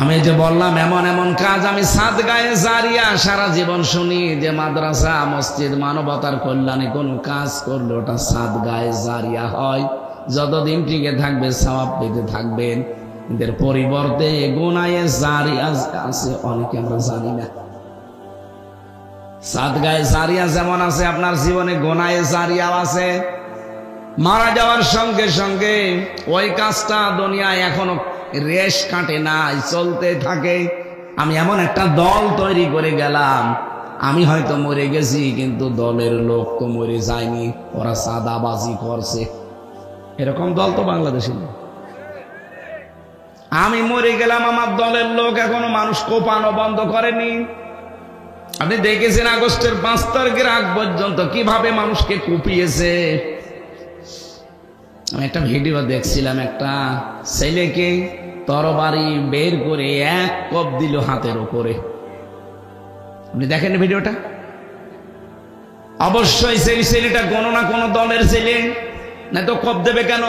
আমি যে বললাম এমন এমন কাজ, আমি সাদগায়ে জারিয়া সারা জীবন শুনি যে মাদ্রাসা, মসজিদ, মানবতার কল্যাণে কোন কাজ করলে ওটা সাদগায়ে জারিয়া হয়, যতদিন টিকে থাকবে সওয়াব পেতে থাকবেন। এদের পরিবর্তে গুনায়ে জারিয়া আছে অনেকে আমরা জানি না। সাদগায়ে জারিয়া যেমন আছে, আপনার জীবনে গুনায়ে জারিয়াও আছে। মারা যাওয়ার সঙ্গে সঙ্গে ওই কাজটা দুনিয়ায় এখনো রেশ কাটে নাই, চলতে থাকে। আমি এমন একটা দল তৈরি করে গেলাম, আমি হয়তো মরে গেছি কিন্তু দলের লোক তো মরে যায়নি, ওরা সাদাবাজি করছে। এরকম দল তো বাংলাদেশে নেই। আমি মরে গেলাম, আমার দলের লোক এখনো মানুষ কোপানো বন্ধ করেনি। আপনি দেখেছেন আগস্টের 5 তারিখের আগ পর্যন্ত কিভাবে মানুষকে কুপিয়েছে। আমি একটা ভিডিও দেখছিলাম, একটা ছেলেকে তরবারি বের করে এক কোপ দিল হাতের উপরে। আপনি দেখেন ভিডিওটা? অবশ্যই সেই ছেলেটা কোনো না কোনো দলের ছেলে, না তো কোপ দেবে কেন?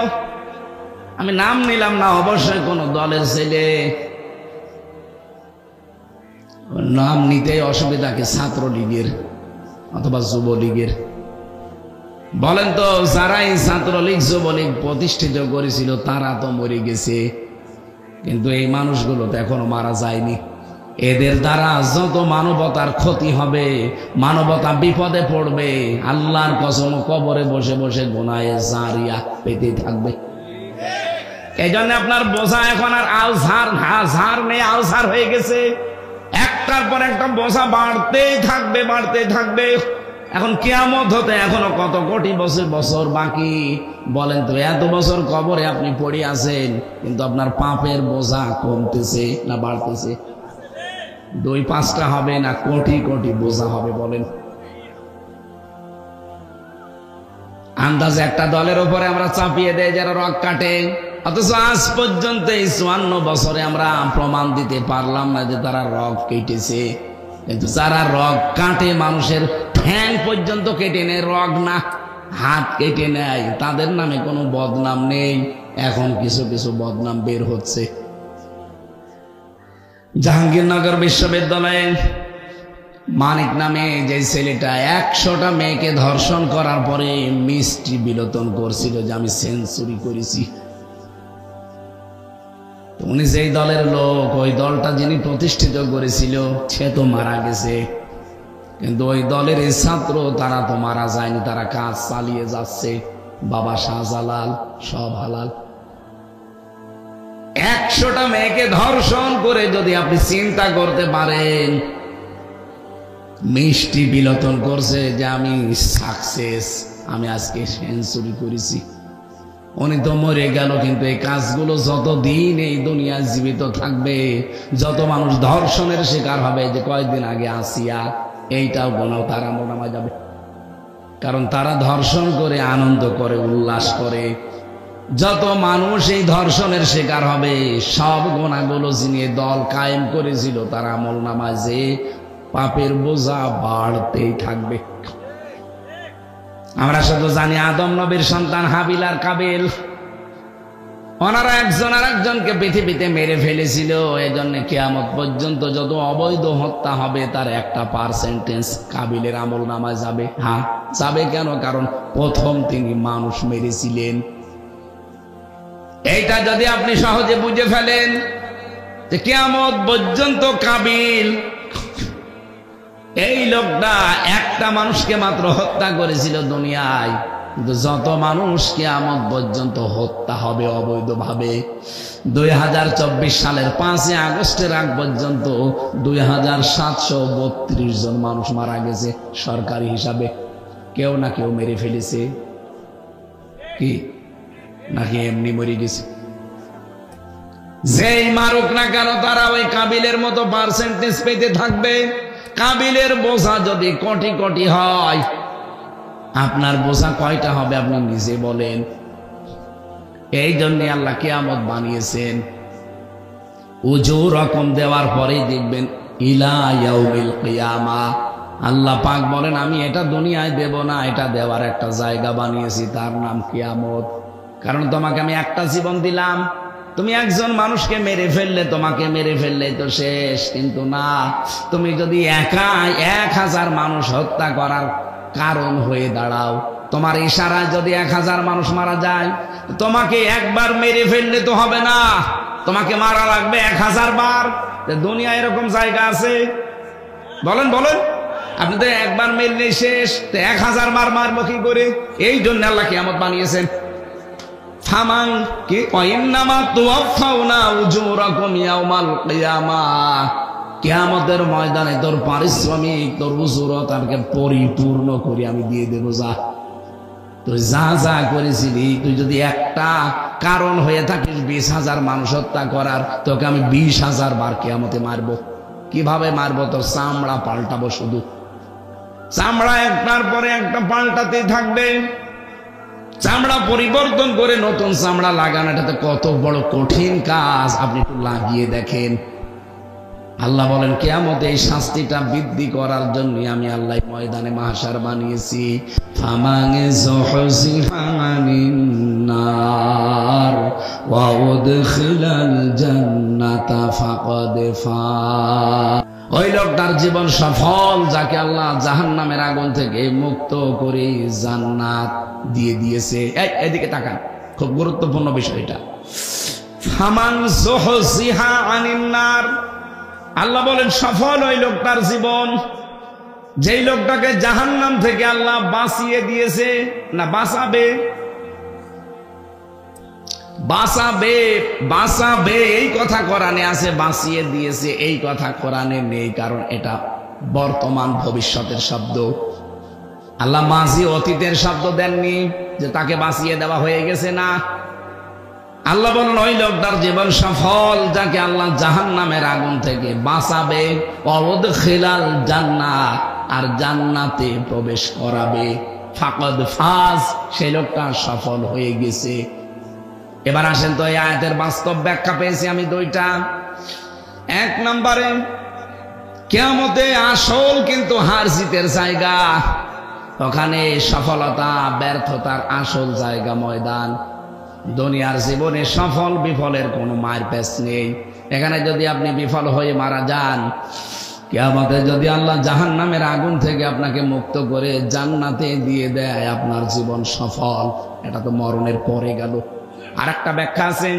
আমি নাম নিলাম না, অবশ্যই কোনো দলের ছেলে। নাম নিতে অসুবিধা কি? ছাত্রলীগের অথবা যুবলীগের। বলেন তো, যারাই ছাত্রলীগ যুবলীগ প্রতিষ্ঠিত করেছিল তারা তো মরে গেছে, কিন্তু এই গুলো তো এখনো মারা যায়নি। এদের দ্বারা যত মানবতার ক্ষতি হবে, মানবতা বিপদে পড়বে, আল্লাহর কসম কবরে বসে বসে গুনায়ে জারিয়া পেতে থাকবে। এই জন্য আপনার বোঝা এখন আর আওঝার না, ঝার নেই, আওঝার হয়ে গেছে। একটার পর একটা বোঝা বাড়তেই থাকবে, বাড়তেই থাকবে। এখন কিয়ামত হতে এখনো কত কোটি বছর বাকি। বলেন তো, এত বছর কবরে আপনি পড়ে আছেন, কিন্তু আপনার পাপের বোঝা কমতেছে না বাড়তেছে? 2-5টা হবে না কোটি কোটি বোঝা হবে? বলেন। আন্দাজে একটা দলের উপরে আমরা চাপিয়ে দেয় যারা রগ কাটে, অথচ আজ পর্যন্ত এই 54 বছরে আমরা প্রমাণ দিতে পারলাম না যে তারা রগ কেটেছে। কিন্তু যারা রগ কাটে, মানুষের ঠ্যাং পর্যন্ত কেটে নেয়, রগ না হাত কেটে নেয়, তাদের নামে কোনো বদনাম নেই। এখন কিছু কিছু বদনাম বের হচ্ছে। জাহাঙ্গীরনগর বিশ্ববিদ্যালয়ে মানিক নামে যে ছেলেটা 100টা মেয়েকে ধর্ষণ করার পরে মিষ্টি বিলোচন করছিল যে আমি সেঞ্চুরি করেছি। উনি যেই দলের লোক, ওই দলটা যিনি প্রতিষ্ঠিত করেছিল সে তো মারা গেছে, কিন্তু ওই দলের এই ছাত্র তারা তো মারা যায়নি, তারা কাজ চালিয়ে যাচ্ছে। বাবা শাহজালাল সব হালাল। 100টা মেয়েকে ধর্ষণ করে যদি আপনি চিন্তা করতে পারেন, মিষ্টি বিলোচন করছে যে আমি সাকসেস, আমি আজকে সেঞ্চুরি করেছি। উনি তো মরে গেল, কিন্তু এই কাজগুলো যতদিন এই দুনিয়া জীবিত থাকবে, যত মানুষ ধর্ষণের শিকার হবে, যে কয়েকদিন আগে আসিয়া, এইটাও গোনাও তার আমলনামায় যাবে। কারণ তারা ধর্ষণ করে আনন্দ করে, উল্লাস করে। যত মানুষ এই ধর্ষণের শিকার হবে, সব গোনাগুলো যিনি দল কায়েম করেছিল তার আমলনামায় যে পাপের বোঝা বাড়তেই থাকবে। আমরা শুধু জানি আদম নবীর সন্তান হাবিল আর কাবিল, ওনারা একজন আর একজনকে পৃথিবীতে মেরে ফেলেছিল। এজন্য কিয়ামত পর্যন্ত যত অবৈধ হত্যা হবে তার একটা পার্সেন্টেজ কাবিলের আমলনামায় যাবে। হ্যাঁ, যাবে কেন? কারণ প্রথম তিনি মানুষ মেরেছিলেন। এইটা যদি আপনি সহজে বুঝে ফেলেন যে কিয়ামত পর্যন্ত কাবিল, এই লোকটা একটা মানুষকে মাত্র হত্যা করেছিল দুনিয়ায়, কিন্তু যত মানুষ কিয়ামত পর্যন্ত হত্যা হবে অবৈধভাবে, 2024 সালের 5 আগস্টের আগ পর্যন্ত 2732 জন মানুষ মারা গেছে সরকারি হিসাবে। কেউ না কেউ মেরে ফেলেছে, কি নাকি এমনি মরে গেছে? যেই মারুক না কেন তারা ওই কাবিলের মতো পার্সেন্টেজ পেতে থাকবে। কাবিলের বোঝা যদি কোটি কোটি হয়, আপনার বোঝা কয়টা হবে আপনি নিজে বলেন? এই জন্য আল্লাহ কিয়ামত বানিয়েছেন। উজু রকম দেওয়ার পরেই দেখবেন ইলা ইয়াউমিল কিয়ামা, আল্লাহ পাক বলেন আমি এটা দুনিয়ায় দেব না, এটা দেওয়ার একটা জায়গা বানিয়েছি, তার নাম কিয়ামত। কারণ তোমাকে আমি একটা জীবন দিলাম, তুমি একজন মানুষকে মেরে ফেললে, তোমাকে মেরে ফেললে তো শেষ, কিন্তু না, তুমি যদি একা 1000 মানুষ হত্যা করার কারণ হয়ে দাঁড়াও, তোমার ইশারায় যদি 1000 মানুষ মারা যায়, তোমাকে একবার মেরে ফেললে তো হবে না, তোমাকে মারা লাগবে 1000 বার। দুনিয়া এরকম জায়গা আছে? বলেন বলেন, আপনি তো একবার মেরলে শেষ, 1000 বার মারবো কি করে? এই জন্য আল্লাহ কিয়ামত বানিয়েছেন। ফামান কি ইন্নামা তুওয়াফাউনা উজুরাকুম ইয়াউমাল কিয়ামাহ, কিয়ামতের ময়দানে তোর পারিশ্রমিক, তোর উজুরত আমাকে পরিপূর্ণ করে আমি দিয়ে দেব। যা তুই যা যা করেছিলি, তুই যদি একটা কারণ হয়ে থাকিস 20,000 মানুষ হত্যা করার, তোকে আমি 20,000 বার কিয়ামতে মারবো। কিভাবে মারবো? তোর চামড়া পাল্টাবো, শুধু চামড়া একটার পরে একটা পাল্টাতেই থাকবে। চামড়া পরিবর্তন করে নতুন চামড়া লাগানোটা কত বড় কঠিন কাজ, আপনি একটু লাগিয়ে দেখেন। আল্লাহ বলেন কিয়ামতে এই শাস্তিটা বৃদ্ধি করার জন্য আমি আল্লাহ ময়দানে মাহশার বানিয়েছি। ফামানে যুহজিহা আনিন নার ওয়া উদখিলাল জান্নাতা ফাকাদ ফাজ, ওই লোকটার জীবন সফল যাকে আল্লাহ জাহান্নামের আগুন থেকে মুক্ত করে জান্নাত দিয়ে দিয়েছে। এদিকে তাকান, খুব গুরুত্বপূর্ণ বিষয়টা। ফামান যুহজিহা আনিন নার, আল্লাহ বলেন সফল ওই লোকটার জীবন, যেই লোকটাকে জাহান্নাম থেকে আল্লাহ বাঁচিয়ে দিয়েছে। না বাঁচাবে, বাঁচাবে বাঁচাবে এই কথা কোরআনে আছে, বাঁচিয়ে দিয়েছে এই কথা কোরআনে নেই, কারণ এটা বর্তমান ভবিষ্যতের শব্দ। আল্লাহ মাঝি অতীতের শব্দ দেননি যে তাকে বাঁচিয়ে দেওয়া হয়ে গেছে। না, আল্লাহ বলেন ওই লোকটার জীবন সফল যাকে আল্লাহ জাহান্নামের আগুন থেকে বাঁচাবে, ওয়াদখিলাল জান্নাহ, আর জান্নাতে প্রবেশ করাবে। ফাকাদ ফাজ, সেই লোকটা সফল হয়ে গেছে। এবার আসেন তো এই আয়াতের বাস্তব ব্যাখ্যা পেয়েছি আমি দুইটা। এক নম্বরে কিয়ামতে আসল কিন্তু হার জিতের জায়গা, ওখানে সফলতা ব্যর্থতার আসল জায়গা ময়দান। দুনিয়ার জীবনে সফল বিফলের কোনো মার পেছ নেই। এখানে যদি আপনি বিফল হয়ে মারা যান, কিয়ামতে যদি আল্লাহ জাহান্নামের আগুন থেকে আপনাকে মুক্ত করে জান্নাতে দিয়ে দেয়, আপনার জীবন সফল। এটা তো মরণের পরে গেল। আর একটা ব্যাখ্যা আছে,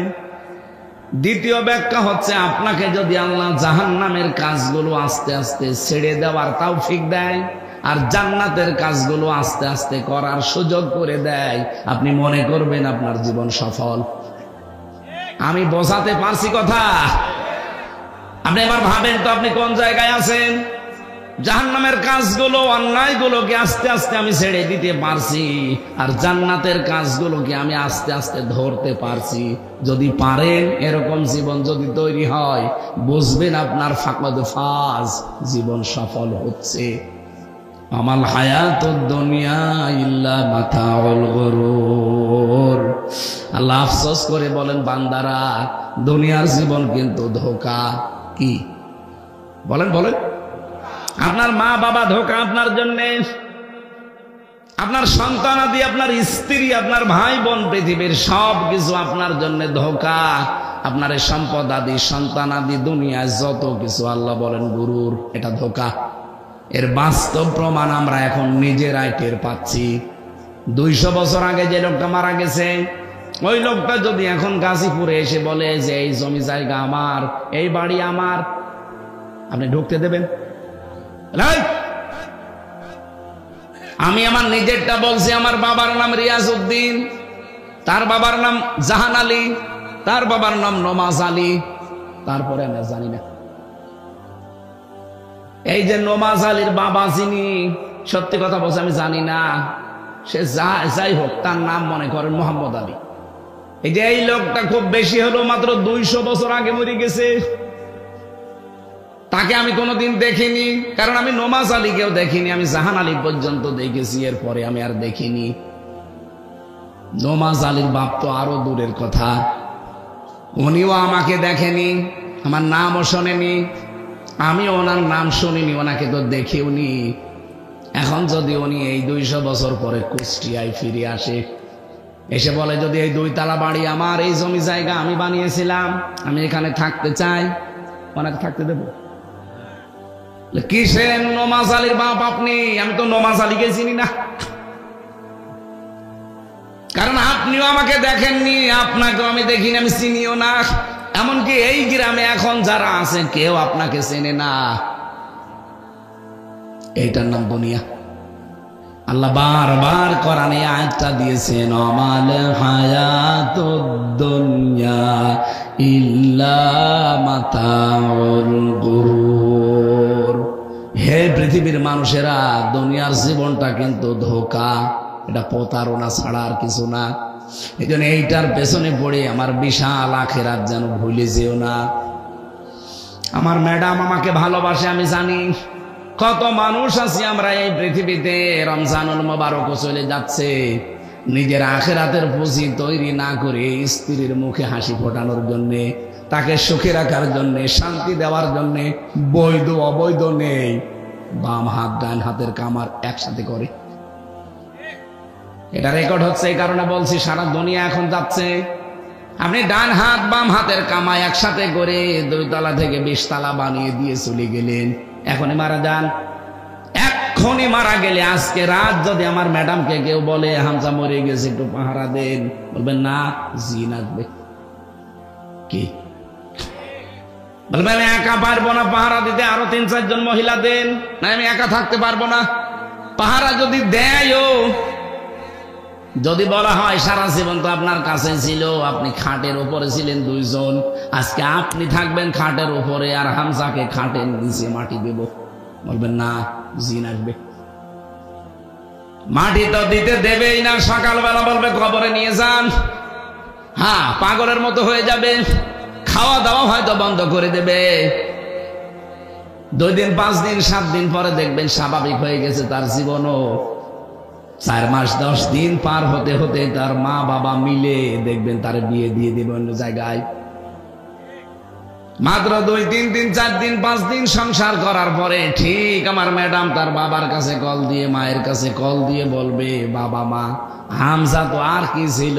দ্বিতীয় ব্যাখ্যা হচ্ছে আপনাকে যদি আল্লাহ জাহান্নামের কাজগুলো আস্তে আস্তে ছেড়ে দেওয়ার তৌফিক দেয় আর জান্নাতের কাজগুলো আস্তে আস্তে করার সুযোগ করে দেয়, আপনি মনে করবেন আপনার জীবন সফল। আমি বোঝাতে পারছি কথা? আপনি এবার ভাবেন তো আপনি কোন জায়গায় আছেন। জাহান্নামের কাজগুলো অন্যায়গুলোকে আস্তে আস্তে আমি ছেড়ে দিতে পারছি, আর জান্নাতের কাজগুলোকে আমি আস্তে আস্তে ধরতে পারছি। যদি পারেন এরকম জীবন যদি তৈরি হয়, বুঝবেন আপনার ফাকাদ ফাজ, জীবন সফল হচ্ছে। আমাল হায়াতুদ দুনিয়া ইল্লা মাতাউল গুরুর। আল্লাহ আফসোস করে বলেন, বান্দারা দুনিয়ার জীবন কিন্তু ধোঁকা। কি বলেন বলেন? আপনার মা বাবা ধোঁকা আপনার জন্য, আপনার সন্তানাদি, আপনার স্ত্রী, আপনার ভাই বোন, পৃথিবীর সব কিছু আপনার জন্য ধোঁকা। আপনার এই সম্পদ আদি, সন্তানাদি, দুনিয়ায় যত কিছু আল্লাহ বলেন গুরুর, এটা ধোঁকা। এর বাস্তব প্রমাণ আমরা এখন নিজেরাই টের পাচ্ছি। 200 বছর আগে যে লোকটা মারা গেছে, ওই লোকটা যদি এখন গাজীপুরে এসে বলে যে এই জমি জায়গা আমার, এই বাড়ি আমার, আপনি ঢুকতে দেবেন? আমি আমার নিজেরটা বলছি। আমার বাবার নাম রিয়াজ উদ্দিন, তার বাবার নাম জাহান আলী, তার বাবার নাম নমাজ আলী, তারপরে আমি জানি না। এই যে নমাজ আলীর বাবা যিনি, সত্যি কথা বলছে আমি জানি না। সে যাই হোক, তার নাম মনে করেন মোহাম্মদ আলী। এই যে এই লোকটা খুব বেশি হলো মাত্র 200 বছর আগে মরে গেছে। তাকে আমি কোনোদিন দেখিনি, কারণ আমি নমাজ আলীকেও দেখিনি। আমি জাহান আলী পর্যন্ত দেখেছি, এরপরে আমি আর দেখিনি। নমাজ আলীর বাপ তো আরো দূরের কথা, উনিও আমাকে দেখেনি, আমার নামও শোনেনি, আমি ওনার নাম শুনিনি, ওনাকে তো দেখিওনি। এখন যদি উনি এই 200 বছর পরে কুষ্টিয়ায় ফিরে আসে, এসে বলে যদি এই 2 তালা বাড়ি আমার, এই জমি জায়গা আমি বানিয়েছিলাম, আমি এখানে থাকতে চাই, ওনাকে থাকতে দেব? কিসের নমাজ আলীর বাপ আপনি? আমি তো নমাজ আলীকে চিনি না, কারণ আপনিও আমাকে দেখেননি, আপনাকেও আমি দেখিনি, আমি চিনিও না। এমনকি এই গ্রামে এখন যারা আছে কেউ আপনাকে চেনে না। এইটার নাম দুনিয়া। আল্লাহ বারবার কোরআনে আয়াতটা দিয়েছেন, আমাল হায়াতুদ দুনিয়া ইল্লা মাতাউল গুরুর। হে পৃথিবীর মানুষেরা, দুনিয়ার জীবনটা কিন্তু ধোঁকা, এটা প্রতারণা ছাড়া আর কিছু না। এই জন্য এইটার পেছনে পড়ে আমার বিশাল আখিরাত যেন ভুলে যেও না। আমার ম্যাডাম আমাকে ভালোবাসে, আমি জানি। কত মানুষ আছি আমরা এই পৃথিবীতে, রমজানুল মোবারকও চলে যাচ্ছে, নিজের আখিরাতের পুঁজি তৈরি না করে স্ত্রীর মুখে হাসি ফোটানোর জন্য, তাকে সুখে রাখার জন্য, শান্তি দেওয়ার জন্য বৈধ অবৈধ নেই, বাম হাত ডান হাতের কামার একসাথে করে। এটা রেকর্ড হচ্ছে, এই কারণে বলছি সারা দুনিয়া এখন যাচ্ছে। আপনি ডান হাত বাম হাতের কামাই একসাথে করে 2 তলা থেকে 20 তলা বানিয়ে দিয়ে চলে গেলেন। এখনই মারা যান, এক্ষুনি মারা গেলে আজকে রাত যদি আমার ম্যাডামকে কেউ বলে হামজা মরে গেছে, একটু পাহারা দেন, বলবেন না, জিন আসবে। কি বলবে? আমি একা পারবো না পাহারা দিতে, আরো 3-4 জন মহিলা দেন। না, আমি একা থাকতে পারবো না। পাহারা যদি দেয়ও, যদি বলা হয় সারা জীবন তো আপনার কাছে ছিল, আপনি খাটের উপরে ছিলেন 2 জন, আজকে আপনি থাকবেন খাটের উপরে আর হামজাকে খাটের নিচে মাটি দেব, বলবেন না, জিন আসবে। মাটি তো দিতে দেবেই না, সকালবেলা বলবে কবরে নিয়ে যান। হ্যাঁ, পাগলের মতো হয়ে যাবে, খাওয়া দাওয়া হয়তো বন্ধ করে দেবে। 2 দিন 5 দিন 7 দিন পরে দেখবেন স্বাভাবিক হয়ে গেছে তার জীবনও। 4 মাস 10 দিন পার হতে হতে তার মা বাবা মিলে দেখবেন তার বিয়ে দিয়ে দেবে অন্য জায়গায়। মাত্র 2-3 দিন 4 দিন 5 দিন সংসার করার পরে ঠিক আমার ম্যাডাম তার বাবার কাছে কল দিয়ে মায়ের কাছে কল দিয়ে বলবে, বাবা মা হামজা তো আর কি ছিল,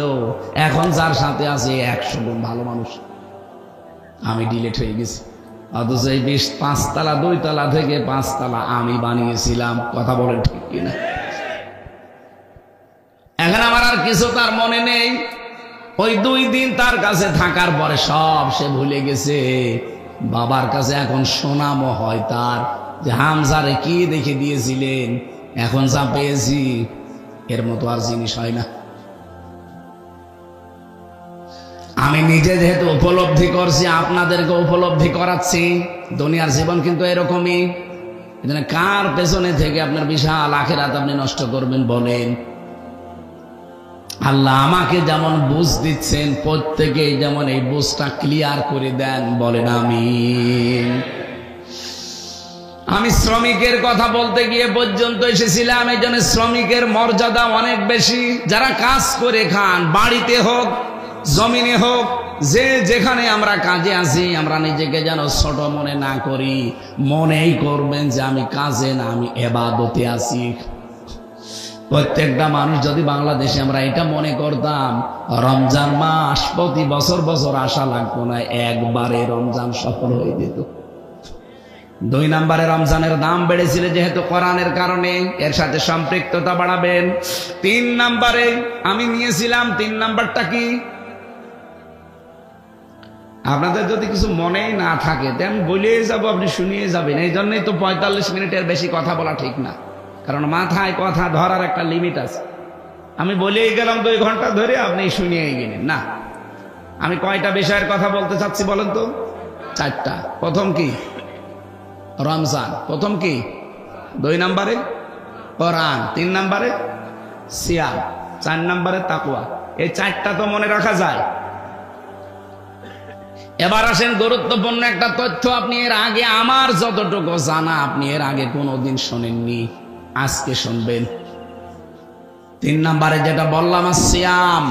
এখন যার সাথে আছে 100 গুণ ভালো মানুষ, আমি ডিলেট হয়ে গেছি। অথচ এই 5 তলা 2 তলা থেকে 5 তলা আমি বানিয়েছিলাম। কথা বলেন ঠিক কিনা? এখন আমার আর কিছু তার মনে নেই। ওই 2 দিন তার কাছে থাকার পরে সব সে ভুলে গেছে। বাবার কাছে এখন শোনামও হয় তার যে হামজারে কি দেখে দিয়েছিলেন, এখন যা পেয়েছি এর মতো আর জিনিস হয় না। আমি নিজে যেহেতু উপলব্ধি করছি, আপনাদেরকে উপলব্ধি করাচ্ছি। দুনিয়ার জীবন কিন্তু এরকমই। কার পেছনে থেকে আপনার বিশাল আখিরাত আপনি নষ্ট করবেন বলেন? আল্লাহ আমাকে যেমন বুঝ দিচ্ছেন, প্রত্যেকে যেমন এই বুঝটা ক্লিয়ার করে দেন, বলেন আমিন। আমি শ্রমিকের কথা বলতে গিয়ে পর্যন্ত এসেছিলাম। এই জন্য শ্রমিকের মর্যাদা অনেক বেশি। যারা কাজ করে খান, বাড়িতে হোক জমিনে হোক, যে যেখানে আমরা কাজে আছি, আমরা নিজেকে যেন ছোট মনে না করি। মনেই করবেন যে আমি কাজে না, আমি ইবাদতে আছি। প্রত্যেকটা মানুষ যদি বাংলাদেশে আমরা এটা মনে করতাম, রমজান মাস প্রতি বছর বছর আসা লাগতো না, একবারে রমজান সফল হয়ে যেত। 2 নম্বরে রমজানের দাম বেড়েছিল যেহেতু কোরআনের কারণে, এর সাথে সম্পৃক্ততা বাড়াবেন। 3 নম্বরে আমি নিয়েছিলাম, 3 নাম্বারটা কি? আপনাদের যদি কিছু মনেই না থাকে তো আমি বলেই যাবো, আপনি শুনিয়ে যাবেন। এই জন্যই তো 45 মিনিটের বেশি কথা বলা ঠিক না, কারণ মাথায় কথা ধরার একটা লিমিট আছে। আমি বলেই গেলাম 2 ঘন্টা ধরে, আপনি শুনিয়েই গেলেন না। আমি কয়টা বিষয়ের কথা বলতে চাচ্ছি বলেন তো? 4টা। প্রথম কি? রমজান। প্রথম কি? 2 নম্বরে কোরআন, 3 নম্বরে সিয়াম, 4 নম্বরে তাকওয়া। এই 4টা তো মনে রাখা যায়। এবার আসেন গুরুত্বপূর্ণ একটা তথ্য। আপনি এর আগে, আমার যতটুকু জানা, আপনি এর আগে কোনোদিন শোনেননি, আজকে শুনবেন। 3 নম্বরে যেটা বললাম, সিয়াম।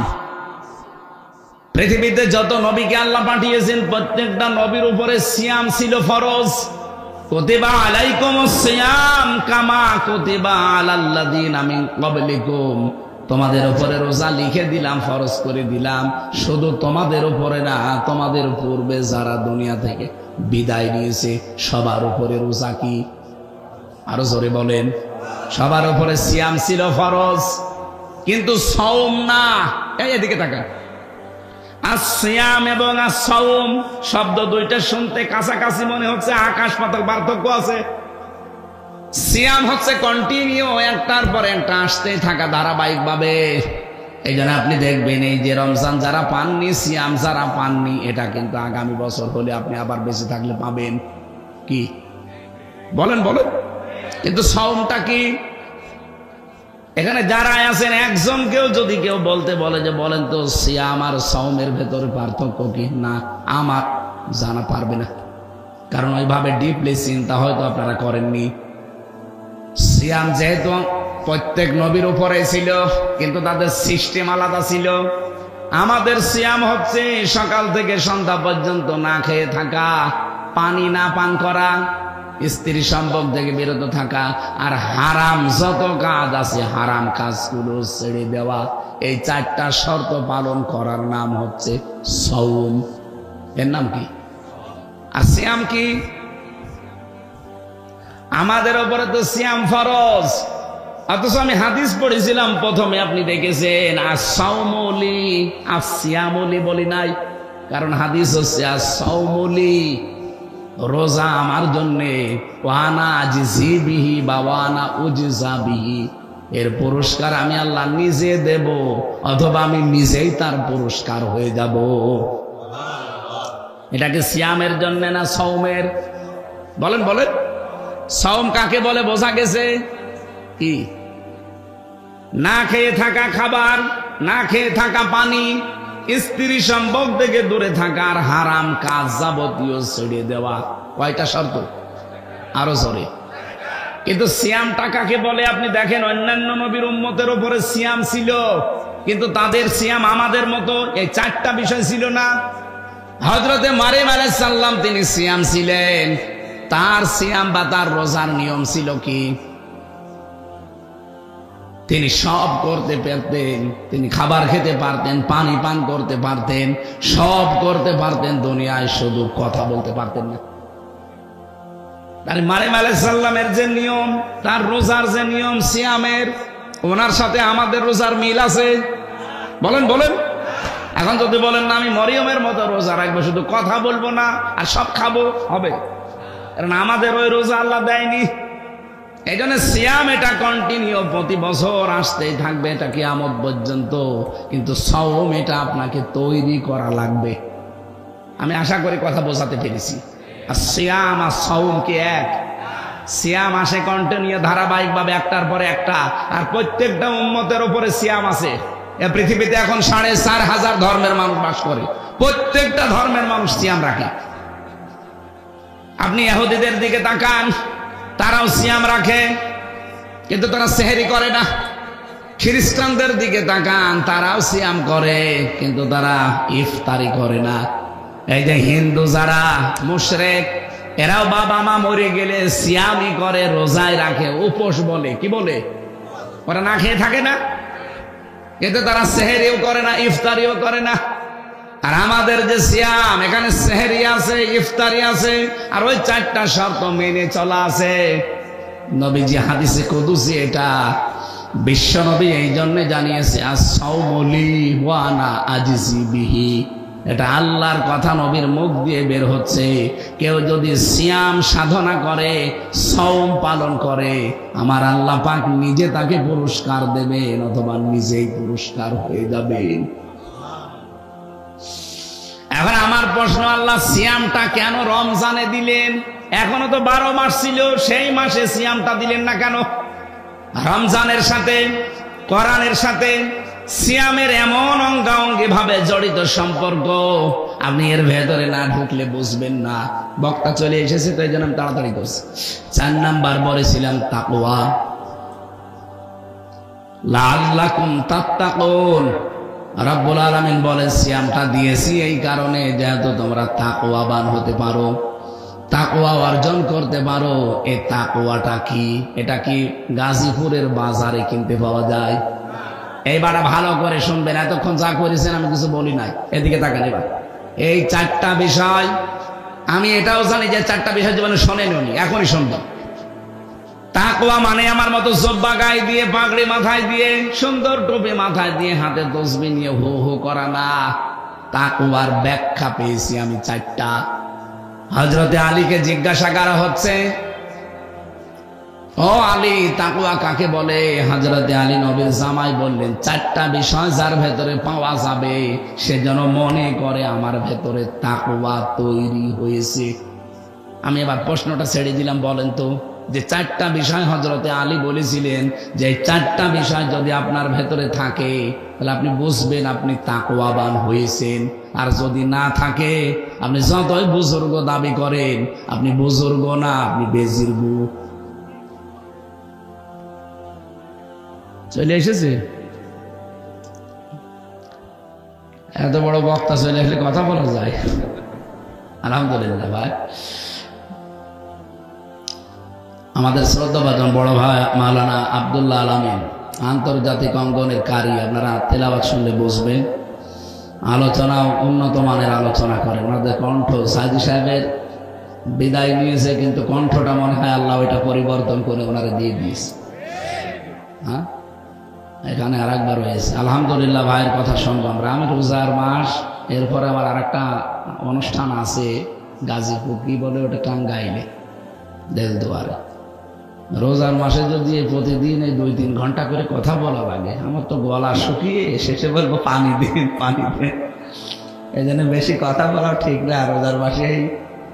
পৃথিবীতে যত নবীকে আল্লাহ পাঠিয়েছেন, প্রত্যেকটা নবীর উপরে সিয়াম ছিল ফরজ। কুতিবা আলাইকুমুস সিয়াম কামা কুতিবা আলাল্লাযিনা মিন ক্বাবলিকুম। তোমাদের উপরে রোজা লিখে দিলাম, ফরজ করে দিলাম। শুধু তোমাদের উপরে না, তোমাদের পূর্বে যারা দুনিয়া থেকে বিদায় নিয়েছে সবার উপরে রোজা কি? আরো জোরে বলেন। সবার উপরে সিয়াম ছিল ফরজ, কিন্তু সাওম না। এদিকে তাকান। আসিয়াম এবং আসসাওম শব্দ 2টা শুনতে কাছাকাছি মনে হচ্ছে, আকাশ পাতাল পার্থক্য আছে। সিয়াম হচ্ছে কন্টিনিউ, একটার পর একটা আসতেই থাকা ধারাবাহিক ভাবে। এই জন্য আপনি দেখবেন, এই যে রমজান যারা পাননি, সিয়াম যারা পাননি, এটা কিন্তু আগামী বছর হলে আপনি আবার বেঁচে থাকলে পাবেন। কি বলেন বলেন? কিন্তু সাওমটা কি? এখানে যারা আছেন, একজনকেও যদি কেউ বলতে বলে যে বলেন তো সিয়াম আর সাওমের ভেতরে পার্থক্য কি, না আমার জানা পারবে না, কারণ ওইভাবে ডিপলি চিন্তা হয়তো আপনারা করেননি। সিয়াম যেহেতু প্রত্যেক নবীর উপরে ছিল, কিন্তু তাদের সিস্টেম আলাদা ছিল। আমাদের সিয়াম হচ্ছে সকাল থেকে সন্ধ্যা পর্যন্ত না খেয়ে থাকা, পানি না পান করা, স্ত্রী সম্পর্ক থেকে বিরত থাকা, আর হারাম যত কাজ আছে হারাম কাজগুলো ছেড়ে দেওয়া। এই 4টা শর্ত পালন করার নাম হচ্ছে সাওম। এর নাম কি? আর সিয়াম কি? আমাদের উপরে তো সিয়াম ফরজ, অথচ আমি হাদিস পড়েছিলাম প্রথমে, আপনি দেখেছেন আস-সাওমুলি আস-সিয়ামুলি বলি নাই, কারণ হাদিস হচ্ছে আস-সাওমুলি, রোজা আমার জন্যে, ওয়ানা আজিজি বিহি বা ওয়ানা উজজা বিহি, এর পুরস্কার আমি আল্লাহ নিজে দেব, অথবা আমি নিজেই তার পুরস্কার হয়ে যাব। এটাকে সিয়ামের জন্য না সাওমের? বলেন বলেন। সাওম কাকে বলে বোঝা গেছে? কি? না খেয়ে থাকা খাবার, না খেয়ে থাকা পানি, স্ত্রী সম্পর্ক থেকে দূরে থাকা, আর হারাম কাজ যাবতীয় ছেড়ে দেওয়া। কয়টা শর্ত? আরো জোরে। কিন্তু সিয়ামটা কাকে বলে আপনি দেখেন, অন্যান্য নবীর উম্মতের উপরে সিয়াম ছিল, কিন্তু তাদের সিয়াম আমাদের মতো এই 4টা বিষয় ছিল না। হযরতে মারিয়াম আলাইহিস সালাম তিনি সিয়াম ছিলেন, তার সিয়াম বা তার রোজার নিয়ম ছিল কি? তিনি সব করতে পারতেন, তিনি খাবার খেতে পারতেন, পানি পান করতে পারতেন, সব করতে পারতেন দুনিয়ায়, শুধু কথা বলতে পারতেন না। মারিয়াম আলাইহিস সালামের যে নিয়ম, তার রোজার যে নিয়ম সিয়ামের, ওনার সাথে আমাদের রোজার মিল আছে? বলেন বলেন। এখন যদি বলেন না আমি মরিয়মের মতো রোজা রাখবো, শুধু কথা বলবো না আর সব খাবো, হবে? কারণ আমাদের ওই রোজা আল্লাহ দেয়নি। এই জন্য সিয়াম এটা কন্টিনিউ, প্রতি বছর আসতেই থাকবে, এটা কিয়ামত পর্যন্ত। কিন্তু সাওম এটা আপনাকে তৈরি করা লাগবে। আমি আশা করি কথা বোঝাতে পেরেছি। আর সিয়াম আর সাওম কি এক? সিয়াম আসে কন্টিনিউ, ধারাবাহিকভাবে একটার পরে একটা, আর প্রত্যেকটা উম্মতের উপরে সিয়াম আছে। এই পৃথিবীতে এখন 4,500 ধর্মের মানুষ বাস করে, প্রত্যেকটা ধর্মের মানুষ সিয়াম রাখে। আপনি ইহুদিদের দিকে তাকান, তারাও সিয়াম রাখে, কিন্তু তারা সেহরি করে না। খ্রিস্টানদের দিকে তাকান, তারাও সিয়াম করে, কিন্তু তারা ইফতারি করে না। এই যে হিন্দু যারা মুশরিক, এরাও বাবা মা মরে গেলে সিয়ামই করে, রোজায় রাখে, উপোস বলে, কি বলে? ওরা না খেয়ে থাকে না, কিন্তু তারা সেহরিও করে না, ইফতারিও করে না। আর আমাদের যে সিয়াম, এখানে সেহরি আছে, ইফতারি আছে, আর ওই 4টা শর্ত মেনে চলা আছে। নবীজি হাদিসে কুদসি, এটা বিশ্ব নবী এই জন্য জানিয়েছে, আস-সাওমু লি ওয়া আনা আজিজি বিহি। এটা আল্লাহর কথা নবীর মুখ দিয়ে বের হচ্ছে। কেউ যদি সিয়াম সাধনা করে, সাওম পালন করে, আমার আল্লাহ পাক নিজে তাকে পুরস্কার দেবেন, অথবা নিজেই পুরস্কার হয়ে যাবেন। এখন আমার প্রশ্ন, আল্লাহ সিয়ামটা কেন রমজানে দিলেন? এখনো তো 12 মাস ছিল, সেই মাসে সিয়ামটা দিলেন না কেন? রমজানের সাথে, কোরআনের সাথে সিয়ামের এমন অঙ্গাঙ্গি ভাবে জড়িত সম্পর্ক, আপনি এর ভেতরে না ঢুকলে বুঝবেন না। বক্তা চলে এসেছে, তো এই জন্য আমি তাড়াতাড়ি করছি। 4 নাম্বার বলেছিলাম তাকওয়া, লাআল্লাকুম তাত্তাকুন। রব্বুল আলামিন বলেন সিয়ামটা দিয়েছি এই কারণে, যেহেতু তোমরা তাকওয়াবান হতে পারো, তাকওয়া অর্জন করতে পারো। এই তাকওয়াটা কি? এটা কি গাজীপুরের বাজারে কিনতে পাওয়া যায়? এইবার ভালো করে শুনবেন, এতক্ষণ যা করেছেন আমি কিছু বলি নাই, এদিকে তাকান। এবার এই 4টা বিষয়, আমি এটাও জানি যে 4টা বিষয় জীবনে শোনেননি, এখনই শুনবেন। তাকওয়া মানে আমার মতো জব্বা গায়ে দিয়ে, পাগড়ি মাথায় দিয়ে, সুন্দর টুপি মাথায় দিয়ে, হাতে তসবিহ নিয়ে হো হো করা না। তাকওয়ার ব্যাখ্যা পেয়েছি আমি 4টা। হযরতে আলীকে জিজ্ঞাসা করা হচ্ছে, ও আলী, তাকওয়া কাকে বলে? হযরতে আলী নবীর জামাই বললেন, 4টা বিষয় যার ভেতরে পাওয়া যাবে, সে যেন মনে করে আমার ভেতরে তাকওয়া তৈরি হয়েছে। আমি এবার প্রশ্নটা ছেড়ে দিলাম, বলেন তো, যে 4টা বিষয় হযরতে আলী বলেছিলেন, যে 4টা বিষয় যদি আপনার ভেতরে থাকে, তাহলে আপনি বুঝবেন আপনি তাকওয়াবান হয়েছেন। আর যদি না থাকে, আপনি যতই বুজুর্গ দাবি করেন, আপনি বুজুর্গ না, আপনি বেজির্গ। চলে এসেছে? এত বড় বক্তা চলে আসলে কথা বলা যায়? আলহামদুলিল্লাহ। ভাই, আমাদের শ্রদ্ধাভাজন বড় ভাই মাওলানা আব্দুল্লাহ আল আমিন, আন্তর্জাতিক অঙ্গনের কারি, আপনারা তেলাওয়াত শুনলে বুঝবেন। আলোচনাও উন্নত মানের আলোচনা করে। ওনাদের কণ্ঠ, সাইদি সাহেবের বিদায় নিয়েছে, কিন্তু কণ্ঠটা মনে হয় আল্লাহ ওইটা পরিবর্তন করে ওনারা দিয়ে দিয়েছে। হ্যাঁ, এখানে আর একবার হয়েছে। আলহামদুলিল্লাহ, ভাইয়ের কথা শুনবো আমরা। আমি রোজার মাস, এরপরে আমার আর একটা অনুষ্ঠান আছে গাজীপুর, কি বলে ওটা, টাঙ্গাইলে, দেলদুয়ারে। রোজার মাসে যদি প্রতিদিন এই 2-3 ঘন্টা করে কথা বলা লাগে, আমার তো গলা শুকিয়ে শেষে বলবো পানি দিন, পানি দিন। এই জন্য বেশি কথা বলা ঠিক না। রোজার মাসে